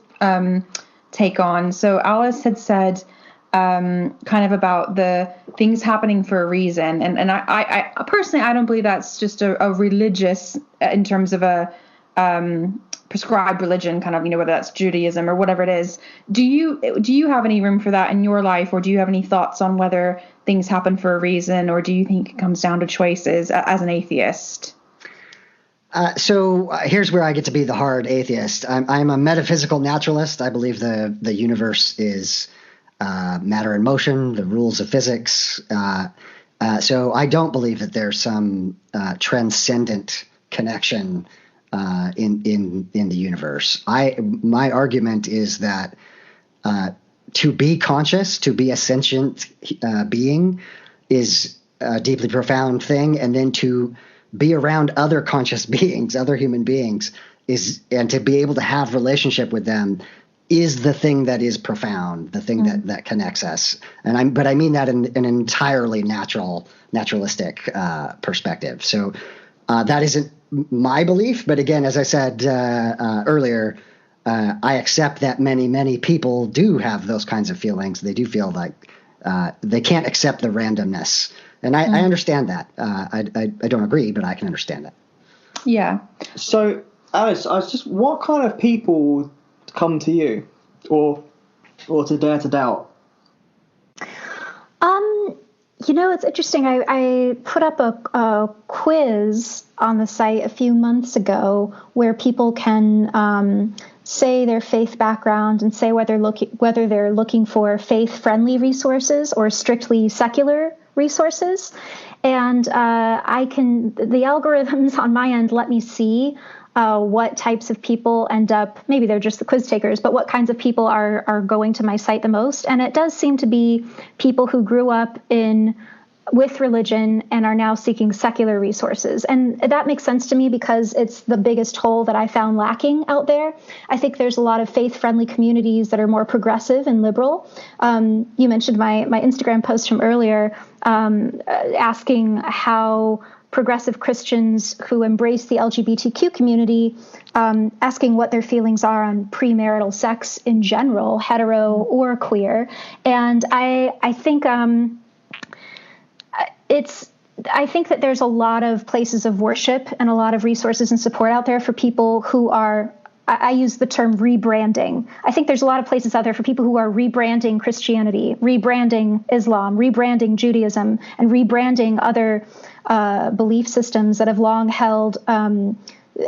take on. So Alice had said kind of about the things happening for a reason, and I personally, I don't believe that's just a religious, in terms of a prescribed religion, kind of, whether that's Judaism or whatever it is. Do you have any room for that in your life, or do you have any thoughts on whether things happen for a reason, or do you think it comes down to choices as an atheist? So here's where I get to be the hard atheist. I'm a metaphysical naturalist. I believe the universe is matter in motion, the rules of physics. So I don't believe that there's some transcendent connection in the universe. My argument is that to be conscious, to be a sentient being, is a deeply profound thing, and then to be around other conscious beings, other human beings, and to be able to have relationship with them is the thing that is profound, the thing that connects us. But I mean that in an entirely naturalistic perspective. So that isn't my belief. But again, as I said earlier, I accept that many people do have those kinds of feelings. They do feel like they can't accept the randomness. And I understand that. I don't agree, but I can understand that. Yeah. So, Alice, what kind of people come to you or to Dare to Doubt? It's interesting. I put up a quiz on the site a few months ago where people can say their faith background and say whether they're looking for faith-friendly resources or strictly secular resources. And the algorithms on my end let me see what types of people end up, maybe they're just the quiz takers, but what kinds of people are going to my site the most. And it does seem to be people who grew up with religion and are now seeking secular resources. And that makes sense to me because it's the biggest hole that I found lacking out there. I think there's a lot of faith-friendly communities that are more progressive and liberal. You mentioned my Instagram post from earlier asking how progressive Christians who embrace the LGBTQ community, asking what their feelings are on premarital sex in general, hetero or queer. And I think I think that there's a lot of places of worship and a lot of resources and support out there for people who are, I use the term rebranding. I think there's a lot of places out there for people who are rebranding Christianity, rebranding Islam, rebranding Judaism, and rebranding other belief systems that have long held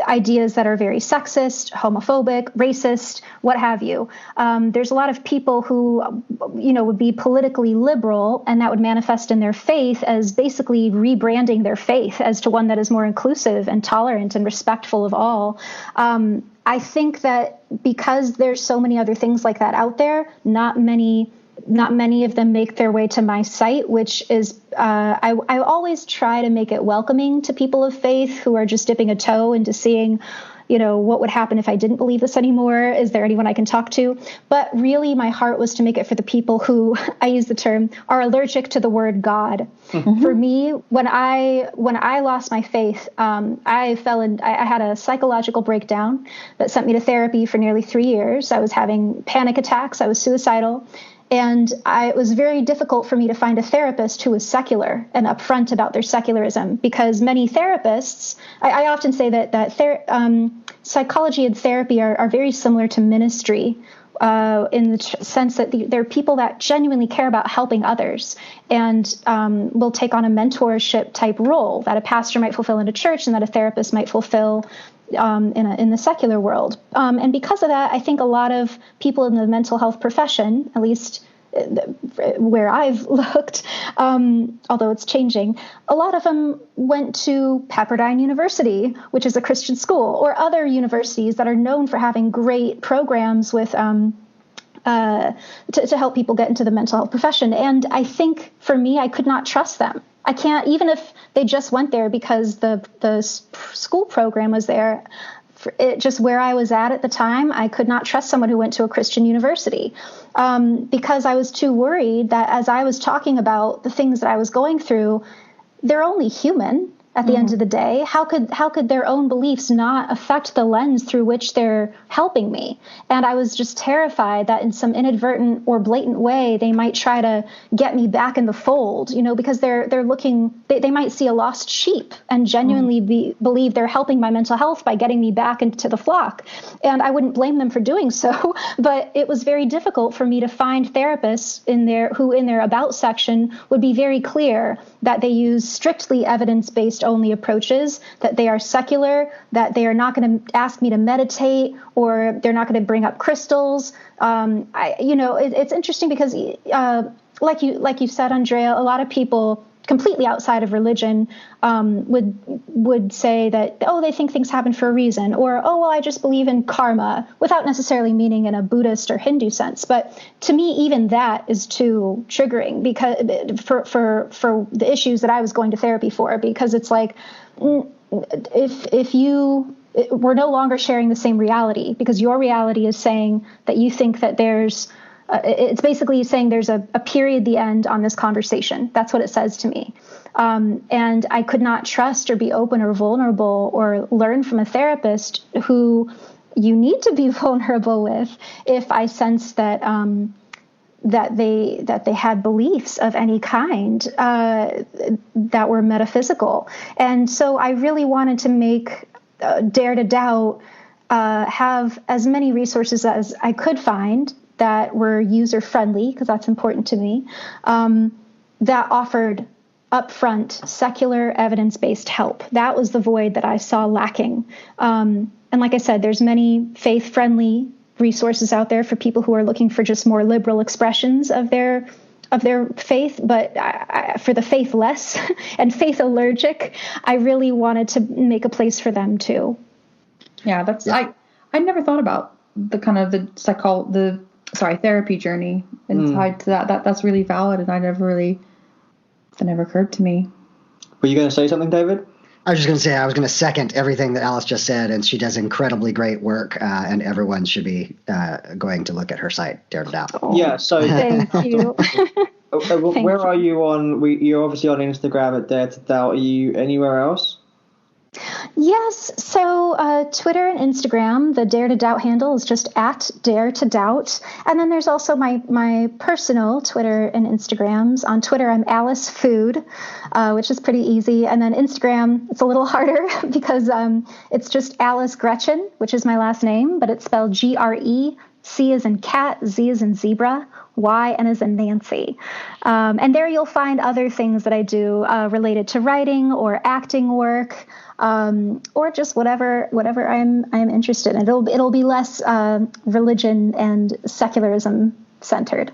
ideas that are very sexist, homophobic, racist, what have you. There's a lot of people who, would be politically liberal, and that would manifest in their faith as basically rebranding their faith as to one that is more inclusive and tolerant and respectful of all. I think that because there's so many other things like that out there, not many of them make their way to my site, which is I always try to make it welcoming to people of faith who are just dipping a toe into seeing, what would happen if I didn't believe this anymore? Is there anyone I can talk to? But really, my heart was to make it for the people who, I use the term, are allergic to the word God. Mm-hmm. For me, when I lost my faith, I had a psychological breakdown that sent me to therapy for nearly 3 years. I was having panic attacks. I was suicidal. And it was very difficult for me to find a therapist who was secular and upfront about their secularism, because many therapists, I often say that psychology and therapy are very similar to ministry in the sense that they're people that genuinely care about helping others and will take on a mentorship type role that a pastor might fulfill in a church and that a therapist might fulfill in the secular world. And because of that, I think a lot of people in the mental health profession, at least where I've looked, although it's changing, a lot of them went to Pepperdine University, which is a Christian school, or other universities that are known for having great programs with to help people get into the mental health profession. And I think for me, I could not trust them. I can't, even if they just went there because the school program was there, just where I was at the time, I could not trust someone who went to a Christian university because I was too worried that as I was talking about the things that I was going through, they're only human at the end of the day. How could their own beliefs not affect the lens through which they're helping me? And I was just terrified that in some inadvertent or blatant way, they might try to get me back in the fold, because they're looking, they might see a lost sheep and genuinely believe they're helping my mental health by getting me back into the flock. And I wouldn't blame them for doing so, but it was very difficult for me to find therapists who in their about section would be very clear that they use strictly evidence-based only approaches, that they are secular, that they are not going to ask me to meditate, or they're not going to bring up crystals. It's interesting because, like you said, Andrea, a lot of people completely outside of religion would say that, they think things happen for a reason, or, I just believe in karma, without necessarily meaning in a Buddhist or Hindu sense. But to me, even that is too triggering because for the issues that I was going to therapy for, because it's like, if you we're no longer sharing the same reality, because your reality is saying that you think that there's it's basically saying there's a period, the end on this conversation. That's what it says to me. And I could not trust or be open or vulnerable or learn from a therapist who you need to be vulnerable with if I sense that that they had beliefs of any kind that were metaphysical. And so I really wanted to make Dare to Doubt have as many resources as I could find that were user-friendly, because that's important to me, that offered upfront secular evidence-based help. That was the void that I saw lacking. And like I said, there's many faith-friendly resources out there for people who are looking for just more liberal expressions of their faith, but for the faithless and faith allergic, I really wanted to make a place for them too. Yeah, that's I never thought about the kind of the therapy journey inside to that. That's really valid, and that never occurred to me. Were you going to say something, David? I was just going to say I was going to second everything that Alice just said, and she does incredibly great work, and everyone should be going to look at her site, Dare to Doubt. Yeah, so Thank you. where are you on? You're obviously on Instagram at Dare to Doubt. Are you anywhere else? Yes. So Twitter and Instagram, the Dare to Doubt handle is just at Dare to Doubt. And then there's also my personal Twitter and Instagrams. On Twitter, I'm Alice Food, which is pretty easy. And then Instagram, it's a little harder because it's just Alice Gretchen, which is my last name, but it's spelled Grec, C as in cat, Z as in zebra, Y and as in Nancy. And there you'll find other things that I do related to writing or acting work, or just whatever I'm interested in. It'll be less religion and secularism centered.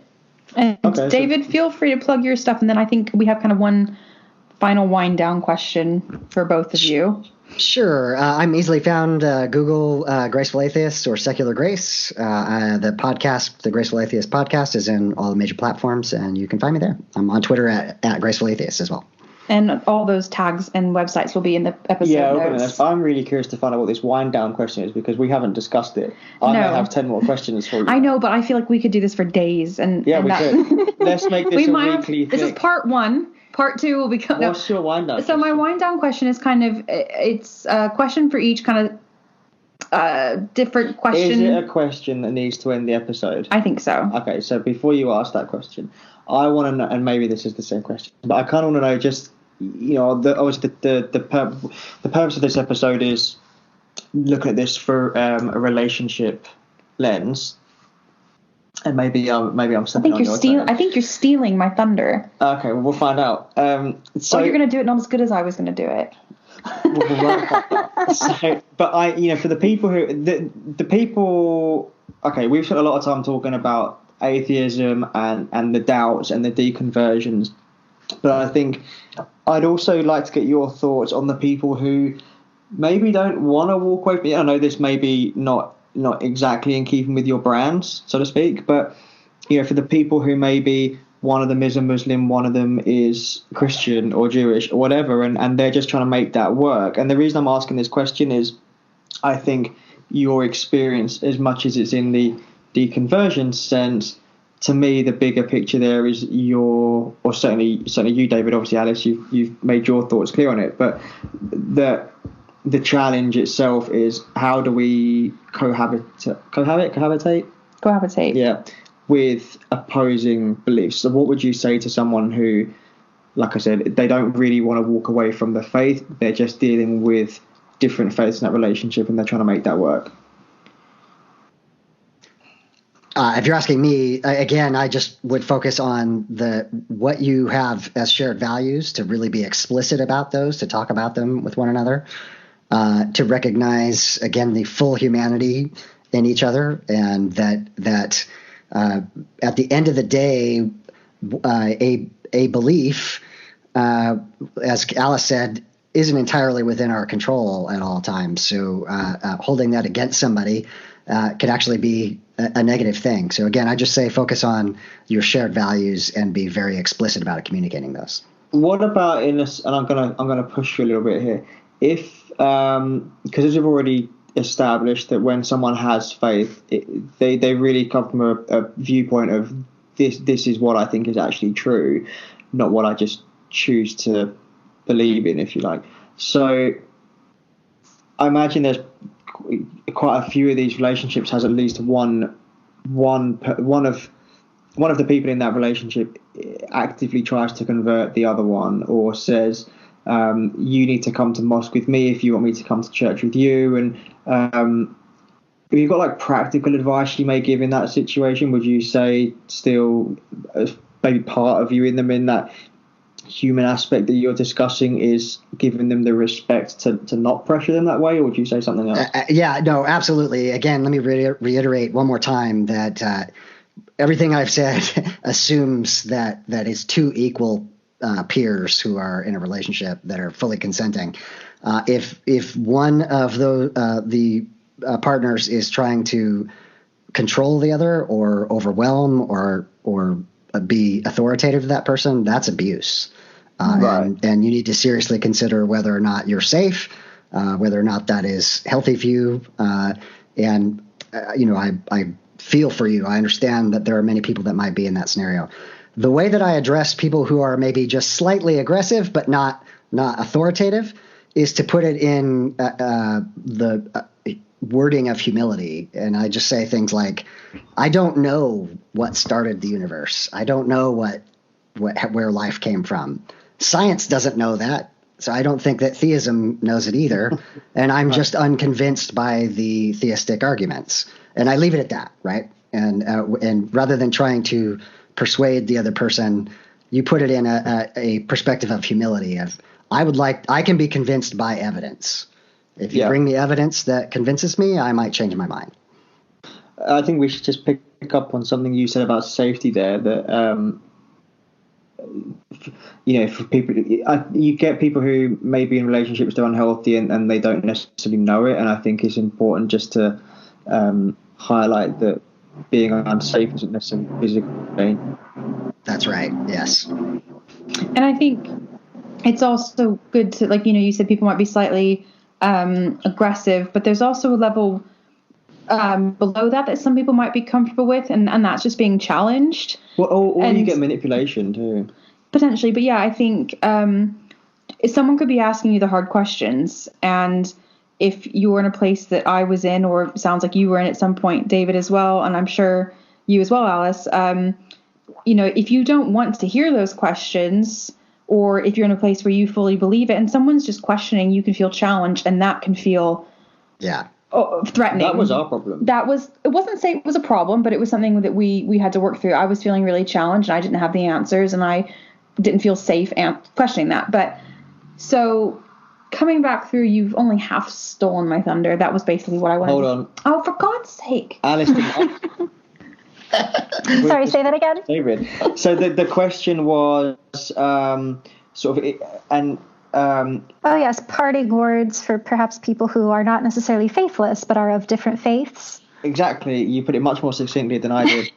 And David, feel free to plug your stuff, and then I think we have kind of one final wind down question for both of you. Sure. I'm easily found. Google Graceful Atheist or Secular Grace. The podcast, the Graceful Atheist podcast, is in all the major platforms, and you can find me there. I'm on Twitter at Graceful Atheist as well. And all those tags and websites will be in the episode notes. I'm really curious to find out what this wind down question is, because we haven't discussed it. I may have 10 more questions for you. I know, but I feel like we could do this for days. And we could. Let's make this a weekly thing. This is part 1. Part 2 will be... What's your wind down? So my wind down question is kind of... It's a question for each kind of different question. Is it a question that needs to end the episode? I think so. Okay, so before you ask that question, I want to know, and maybe this is the same question, but I kind of want to know just... obviously the purpose of this episode is looking at this for a relationship lens, and maybe I'm stepping on your toes. I think you're stealing my thunder. Okay, well, we'll find out. So you're going to do it not as good as I was going to do it. For the people who the people, okay, we've spent a lot of time talking about atheism and the doubts and the deconversions. But I think I'd also like to get your thoughts on the people who maybe don't want to walk away from it. I know this may be not exactly in keeping with your brands, so to speak, but for the people who maybe one of them is a Muslim, one of them is Christian or Jewish or whatever, and they're just trying to make that work. And the reason I'm asking this question is I think your experience, as much as it's in the deconversion sense, to me, the bigger picture there is certainly you, David. Obviously, Alice, you've made your thoughts clear on it. But the challenge itself is, how do we cohabitate? Yeah, with opposing beliefs. So, what would you say to someone who, like I said, they don't really want to walk away from the faith? They're just dealing with different faiths in that relationship, and they're trying to make that work. If you're asking me, again, I just would focus on what you have as shared values, to really be explicit about those, to talk about them with one another, to recognize, again, the full humanity in each other, and that at the end of the day, a belief, as Alice said, isn't entirely within our control at all times. So holding that against somebody could actually be a negative thing. So again, I just say focus on your shared values and be very explicit about communicating those. What about and I'm gonna push you a little bit here. if because as we've already established that when someone has faith, they really come from a viewpoint of this is what I think is actually true, not what I just choose to believe in, if you like. So I imagine there's quite a few of these relationships has at least one of the people in that relationship actively tries to convert the other one, or says, you need to come to mosque with me if you want me to come to church with you. And if you've got like practical advice you may give in that situation, would you say still maybe part of you in that human aspect that you're discussing is giving them the respect to not pressure them that way, or would you say something else? Yeah, no, absolutely. Again, let me reiterate one more time that everything I've said assumes that it's two equal peers who are in a relationship that are fully consenting. If one of the partners is trying to control the other or overwhelm or be authoritative to that person, that's abuse. Right. And you need to seriously consider whether or not you're safe, whether or not that is healthy for you. I feel for you. I understand that there are many people that might be in that scenario. The way that I address people who are maybe just slightly aggressive but not authoritative is to put it in the wording of humility. And I just say things like, I don't know what started the universe. I don't know where life came from. Science doesn't know that. So I don't think that theism knows it either. And I'm just unconvinced by the theistic arguments. And I leave it at that, right? And rather than trying to persuade the other person, you put it in a perspective of humility. I can be convinced by evidence. If you bring me evidence that convinces me, I might change my mind. I think we should just pick up on something you said about safety there. That for people, you get people who may be in relationships that are unhealthy and they don't necessarily know it. And I think it's important just to highlight that being unsafe isn't necessarily physical pain. That's right. Yes. And I think it's also good to, you said people might be slightly aggressive, but there's also a level below that some people might be comfortable with, and that's just being challenged. Well, or you get manipulation too. Potentially, but yeah, I think if someone could be asking you the hard questions, and if you were in a place that I was in, or sounds like you were in at some point, David, as well, and I'm sure you as well, Alice, if you don't want to hear those questions, or if you're in a place where you fully believe it and someone's just questioning, you can feel challenged, and that can feel threatening. That was our problem. It wasn't say it was a problem, but it was something that we had to work through. I was feeling really challenged, and I didn't have the answers, and I didn't feel safe questioning that. But so coming back through, you've only half stolen my thunder. That was basically what I wanted. Hold on. Oh, for God's sake. Alice Sorry, say that again. David. So the question was yes, parting words for perhaps people who are not necessarily faithless but are of different faiths. Exactly. You put it much more succinctly than I did.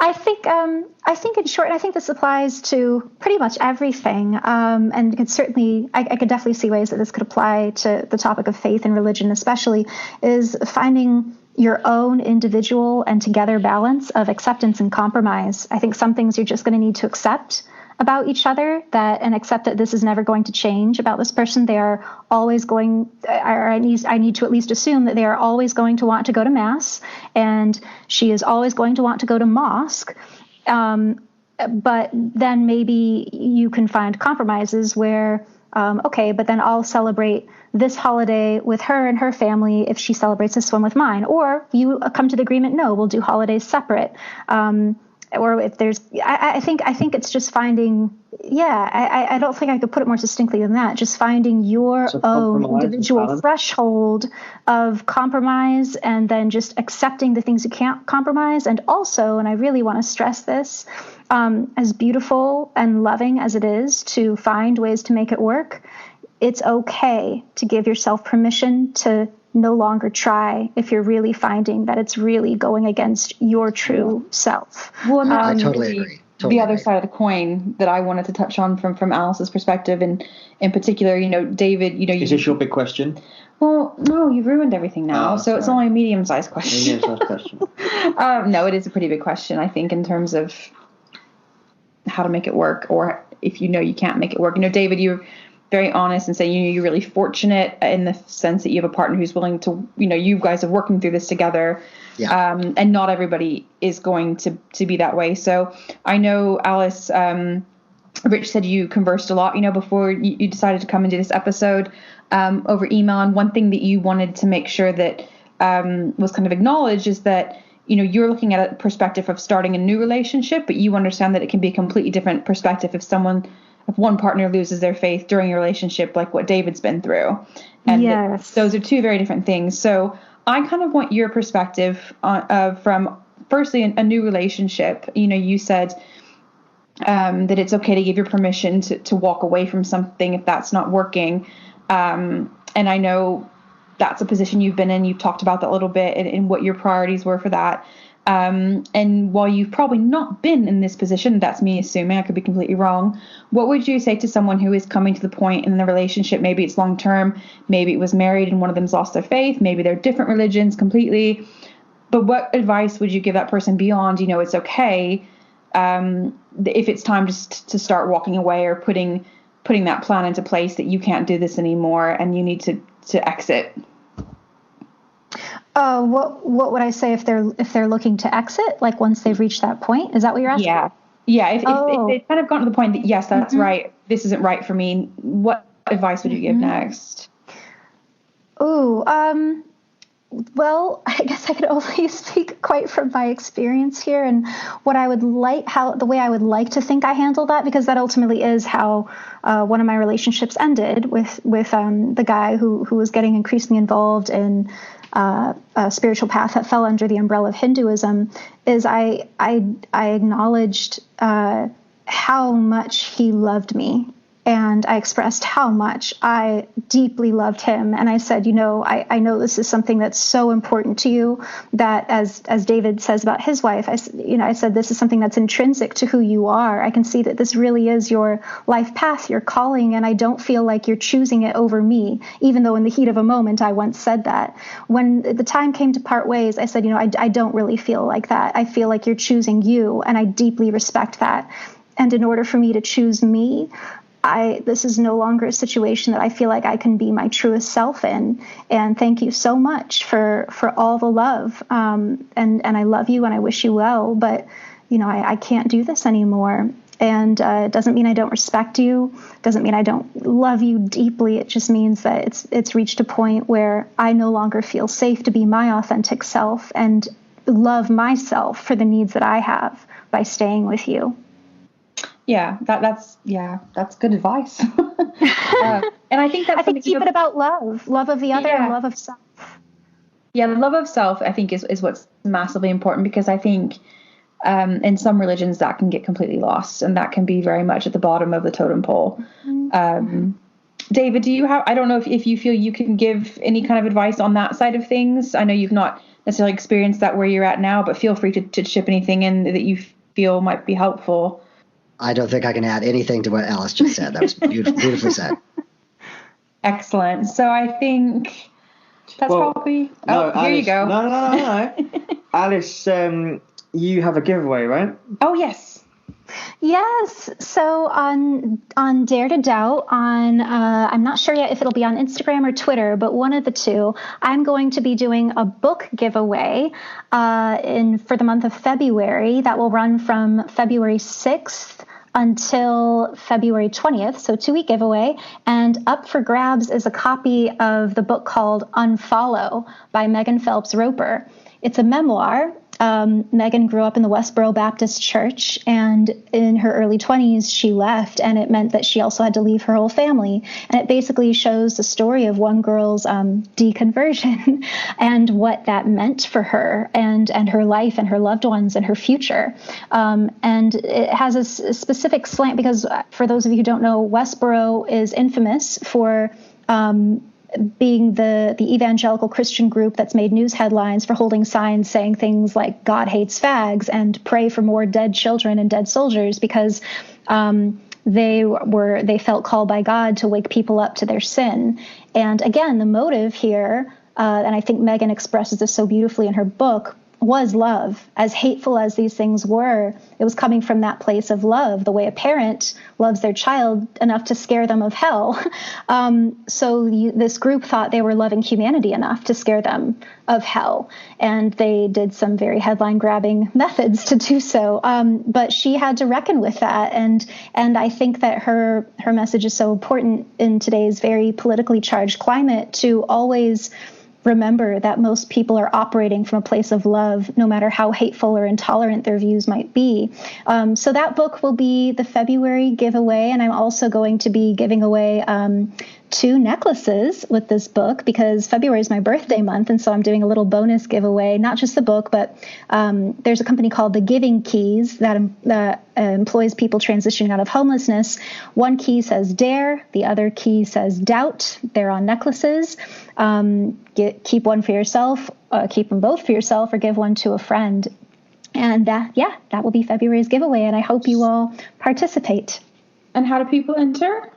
I think in short, and I think this applies to pretty much everything. And it certainly, I could definitely see ways that this could apply to the topic of faith and religion, especially, is finding your own individual and together balance of acceptance and compromise. I think some things you're just going to need to accept about each other, and accept that this is never going to change about this person. They are always going, or I need to at least assume that they are always going to want to go to mass, and she is always going to want to go to mosque. But then maybe you can find compromises where, but then I'll celebrate this holiday with her and her family if she celebrates this one with mine. Or you come to the agreement, no, we'll do holidays separate. Or if there's, I think it's just finding, I don't think I could put it more succinctly than that. Just finding your own individual threshold of compromise, and then just accepting the things you can't compromise. And also, and I really want to stress this, as beautiful and loving as it is to find ways to make it work, it's okay to give yourself permission to no longer try if you're really finding that it's really going against your true self. Well, I totally agree. the other side of the coin that I wanted to touch on from Alice's perspective, and in particular, David, is this your big question? Well, no, you've ruined everything now, so it's only a medium-sized question. No, it is a pretty big question, I think, in terms of how to make it work, or if you can't make it work. David, you're very honest and saying you're really fortunate in the sense that you have a partner who's willing to, you guys are working through this together. Yeah. And not everybody is going to be that way. So I know, Alice, Rich said you conversed a lot, before you decided to come and do this episode over email. And one thing that you wanted to make sure that was kind of acknowledged is that, you're looking at a perspective of starting a new relationship, but you understand that it can be a completely different perspective if one partner loses their faith during a relationship, like what David's been through. And yes. Those are two very different things. So I kind of want your perspective from, firstly, a new relationship. You said that it's okay to give your permission to walk away from something if that's not working. And I know that's a position you've been in. You've talked about that a little bit and what your priorities were for that. And while you've probably not been in this position, that's me assuming, I could be completely wrong. What would you say to someone who is coming to the point in the relationship? Maybe it's long term, maybe it was married and one of them's lost their faith, maybe they're different religions completely. But what advice would you give that person beyond, it's okay if it's time to start walking away or putting that plan into place that you can't do this anymore and you need to exit? What would I say if they're looking to exit, like once they've reached that point? Is that what you're asking? Yeah. If they've kind of gotten to the point that, yes, that's right, this isn't right for me, what advice would you give next? Well, I guess I could only speak quite from my experience here and what I would like, the way I would like to think I handled that, because that ultimately is how one of my relationships ended with the guy who was getting increasingly involved in a spiritual path that fell under the umbrella of Hinduism. Is I acknowledged how much he loved me. And I expressed how much I deeply loved him. And I said, I know this is something that's so important to you that, as David says about his wife, I said, this is something that's intrinsic to who you are. I can see that this really is your life path, your calling, and I don't feel like you're choosing it over me, even though in the heat of a moment I once said that. When the time came to part ways, I said, I don't really feel like that. I feel like you're choosing you, and I deeply respect that. And in order for me to choose me, this is no longer a situation that I feel like I can be my truest self in. And thank you so much for all the love. And I love you and I wish you well, but I can't do this anymore. And it doesn't mean I don't respect you. Doesn't mean I don't love you deeply. It just means that it's reached a point where I no longer feel safe to be my authentic self and love myself for the needs that I have by staying with you. Yeah, that's good advice. And I think keep it about love of the other, and love of self. Yeah, the love of self, I think, is what's massively important, because I think in some religions that can get completely lost, and that can be very much at the bottom of the totem pole. Mm-hmm. David, I don't know if you feel you can give any kind of advice on that side of things. I know you've not necessarily experienced that where you're at now, but feel free to chip anything in that you feel might be helpful. I don't think I can add anything to what Alice just said. That was beautifully said. Excellent. So I think that's probably... No, here Alice, you go. No. Alice, you have a giveaway, right? Oh, yes. Yes. So on Dare to Doubt, I'm not sure yet if it'll be on Instagram or Twitter, but one of the two, I'm going to be doing a book giveaway for the month of February that will run from February 6th until February 20th, so 2-week giveaway. And up for grabs is a copy of the book called Unfollow by Megan Phelps Roper. It's a memoir. Megan grew up in the Westboro Baptist Church, and in her early 20s, she left, and it meant that she also had to leave her whole family. And it basically shows the story of one girl's deconversion and what that meant for her and her life and her loved ones and her future. And it has a specific slant because, for those of you who don't know, Westboro is infamous for being the evangelical Christian group that's made news headlines for holding signs saying things like God hates fags and pray for more dead children and dead soldiers, because they felt called by God to wake people up to their sin. And again, the motive here, and I think Megan expresses this so beautifully in her book, was love. As hateful as these things were, it was coming from that place of love, the way a parent loves their child enough to scare them of hell. This group thought they were loving humanity enough to scare them of hell. And they did some very headline-grabbing methods to do so. But she had to reckon with that. And I think that her message is so important in today's very politically charged climate, to always remember that most people are operating from a place of love, no matter how hateful or intolerant their views might be. So that book will be the February giveaway, and I'm also going to be giving away 2 necklaces with this book, because February is my birthday month, and so I'm doing a little bonus giveaway, not just the book, but there's a company called The Giving Keys that employs people transitioning out of homelessness. One key says dare, the other key says doubt. They're on necklaces. Keep one for yourself, keep them both for yourself, or give one to a friend. And that will be February's giveaway, and I hope you all participate. And how do people enter?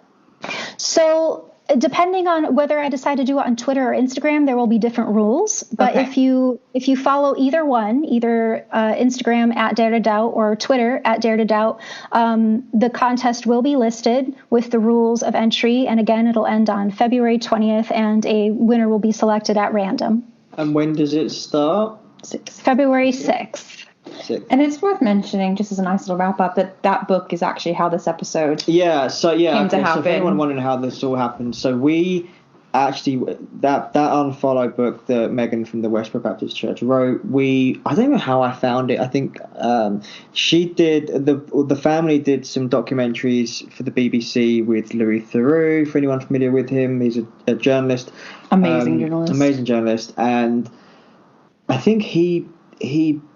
So depending on whether I decide to do it on Twitter or Instagram, there will be different rules. But if you follow either one, either Instagram at Dare to Doubt or Twitter at Dare to Doubt, the contest will be listed with the rules of entry. And again, it'll end on February 20th, and a winner will be selected at random. And when does it start? February 6th. And it's worth mentioning, just as a nice little wrap up, that book is actually how this episode came to happen. So if anyone wondering how this all happened, so we actually, that Unfollow book that Megan from the Westboro Baptist Church wrote, I don't know how I found it. I think she did, the family did some documentaries for the BBC with Louis Theroux, for anyone familiar with him. He's a journalist. Amazing journalist. And I think he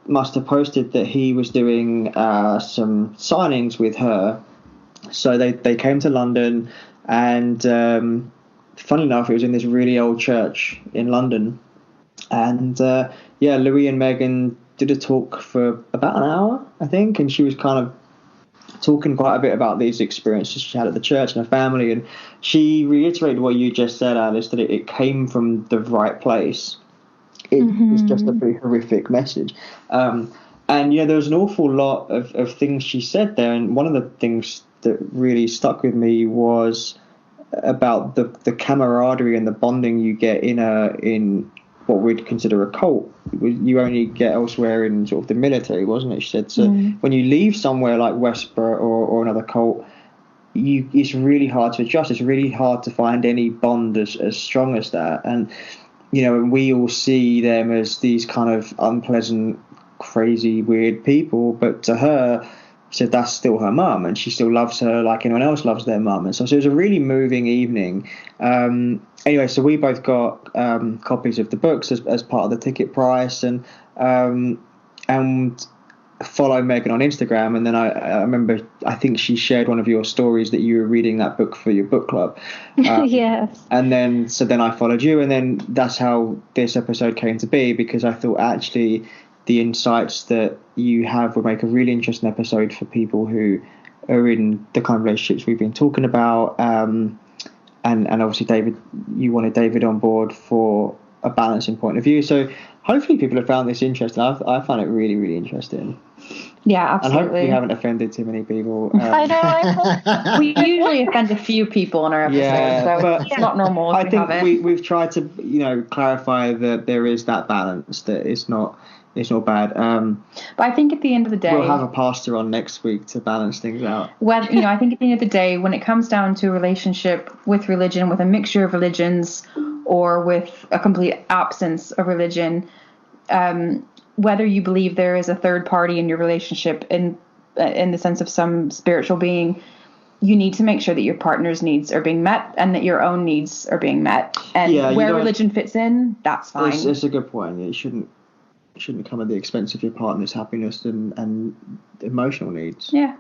must have posted that he was doing some signings with her. So they came to London, and funny enough, it was in this really old church in London. And Louis and Megan did a talk for about an hour, I think, and she was kind of talking quite a bit about these experiences she had at the church and her family. And she reiterated what you just said, Alice, that it came from the right place. It was just a pretty horrific message. And, there was an awful lot of things she said there. And one of the things that really stuck with me was about the camaraderie and the bonding you get in what we'd consider a cult. You only get elsewhere in sort of the military, wasn't it? She said. So when you leave somewhere like Westboro or another cult, it's really hard to adjust. It's really hard to find any bond as strong as that. And and we all see them as these kind of unpleasant, crazy, weird people. But to her, she said that's still her mum, and she still loves her like anyone else loves their mum. And so it was a really moving evening. Anyway, so we both got copies of the books as part of the ticket price, and follow Megan on Instagram. And then I remember, I think she shared one of your stories that you were reading that book for your book club. Yes. And then I followed you, and then that's how this episode came to be, because I thought actually the insights that you have would make a really interesting episode for people who are in the kind of relationships we've been talking about. And obviously David, you wanted David on board for a balancing point of view. So hopefully people have found this interesting. I found it really, really interesting. Yeah, absolutely. And hopefully we haven't offended too many people. I know. We usually offend a few people on our episodes, so it's not normal. I think we've tried to, clarify that there is that balance, that it's not bad. But I think at the end of the day, we'll have a pastor on next week to balance things out. Well, I think at the end of the day, when it comes down to a relationship with religion, with a mixture of religions, or with a complete absence of religion, whether you believe there is a third party in your relationship in the sense of some spiritual being, you need to make sure that your partner's needs are being met and that your own needs are being met. And where religion fits in, that's fine. It's a good point. It shouldn't come at the expense of your partner's happiness and emotional needs. Yeah.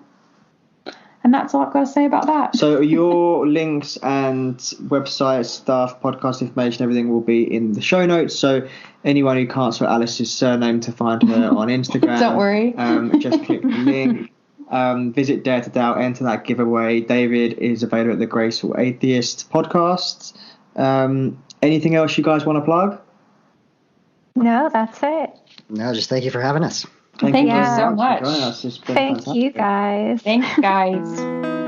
And that's all I've got to say about that. So your links and website stuff, podcast information, everything will be in the show notes. So anyone who can't spell Alice's surname to find her on Instagram, Don't worry. Just click the link. Visit Dare to Doubt, enter that giveaway. David is available at the Graceful Atheist podcast. Anything else you guys want to plug? No, that's it. No, just thank you for having us. Thank you so for much. joining us. It's been Thank fantastic. you guys. Thanks, guys.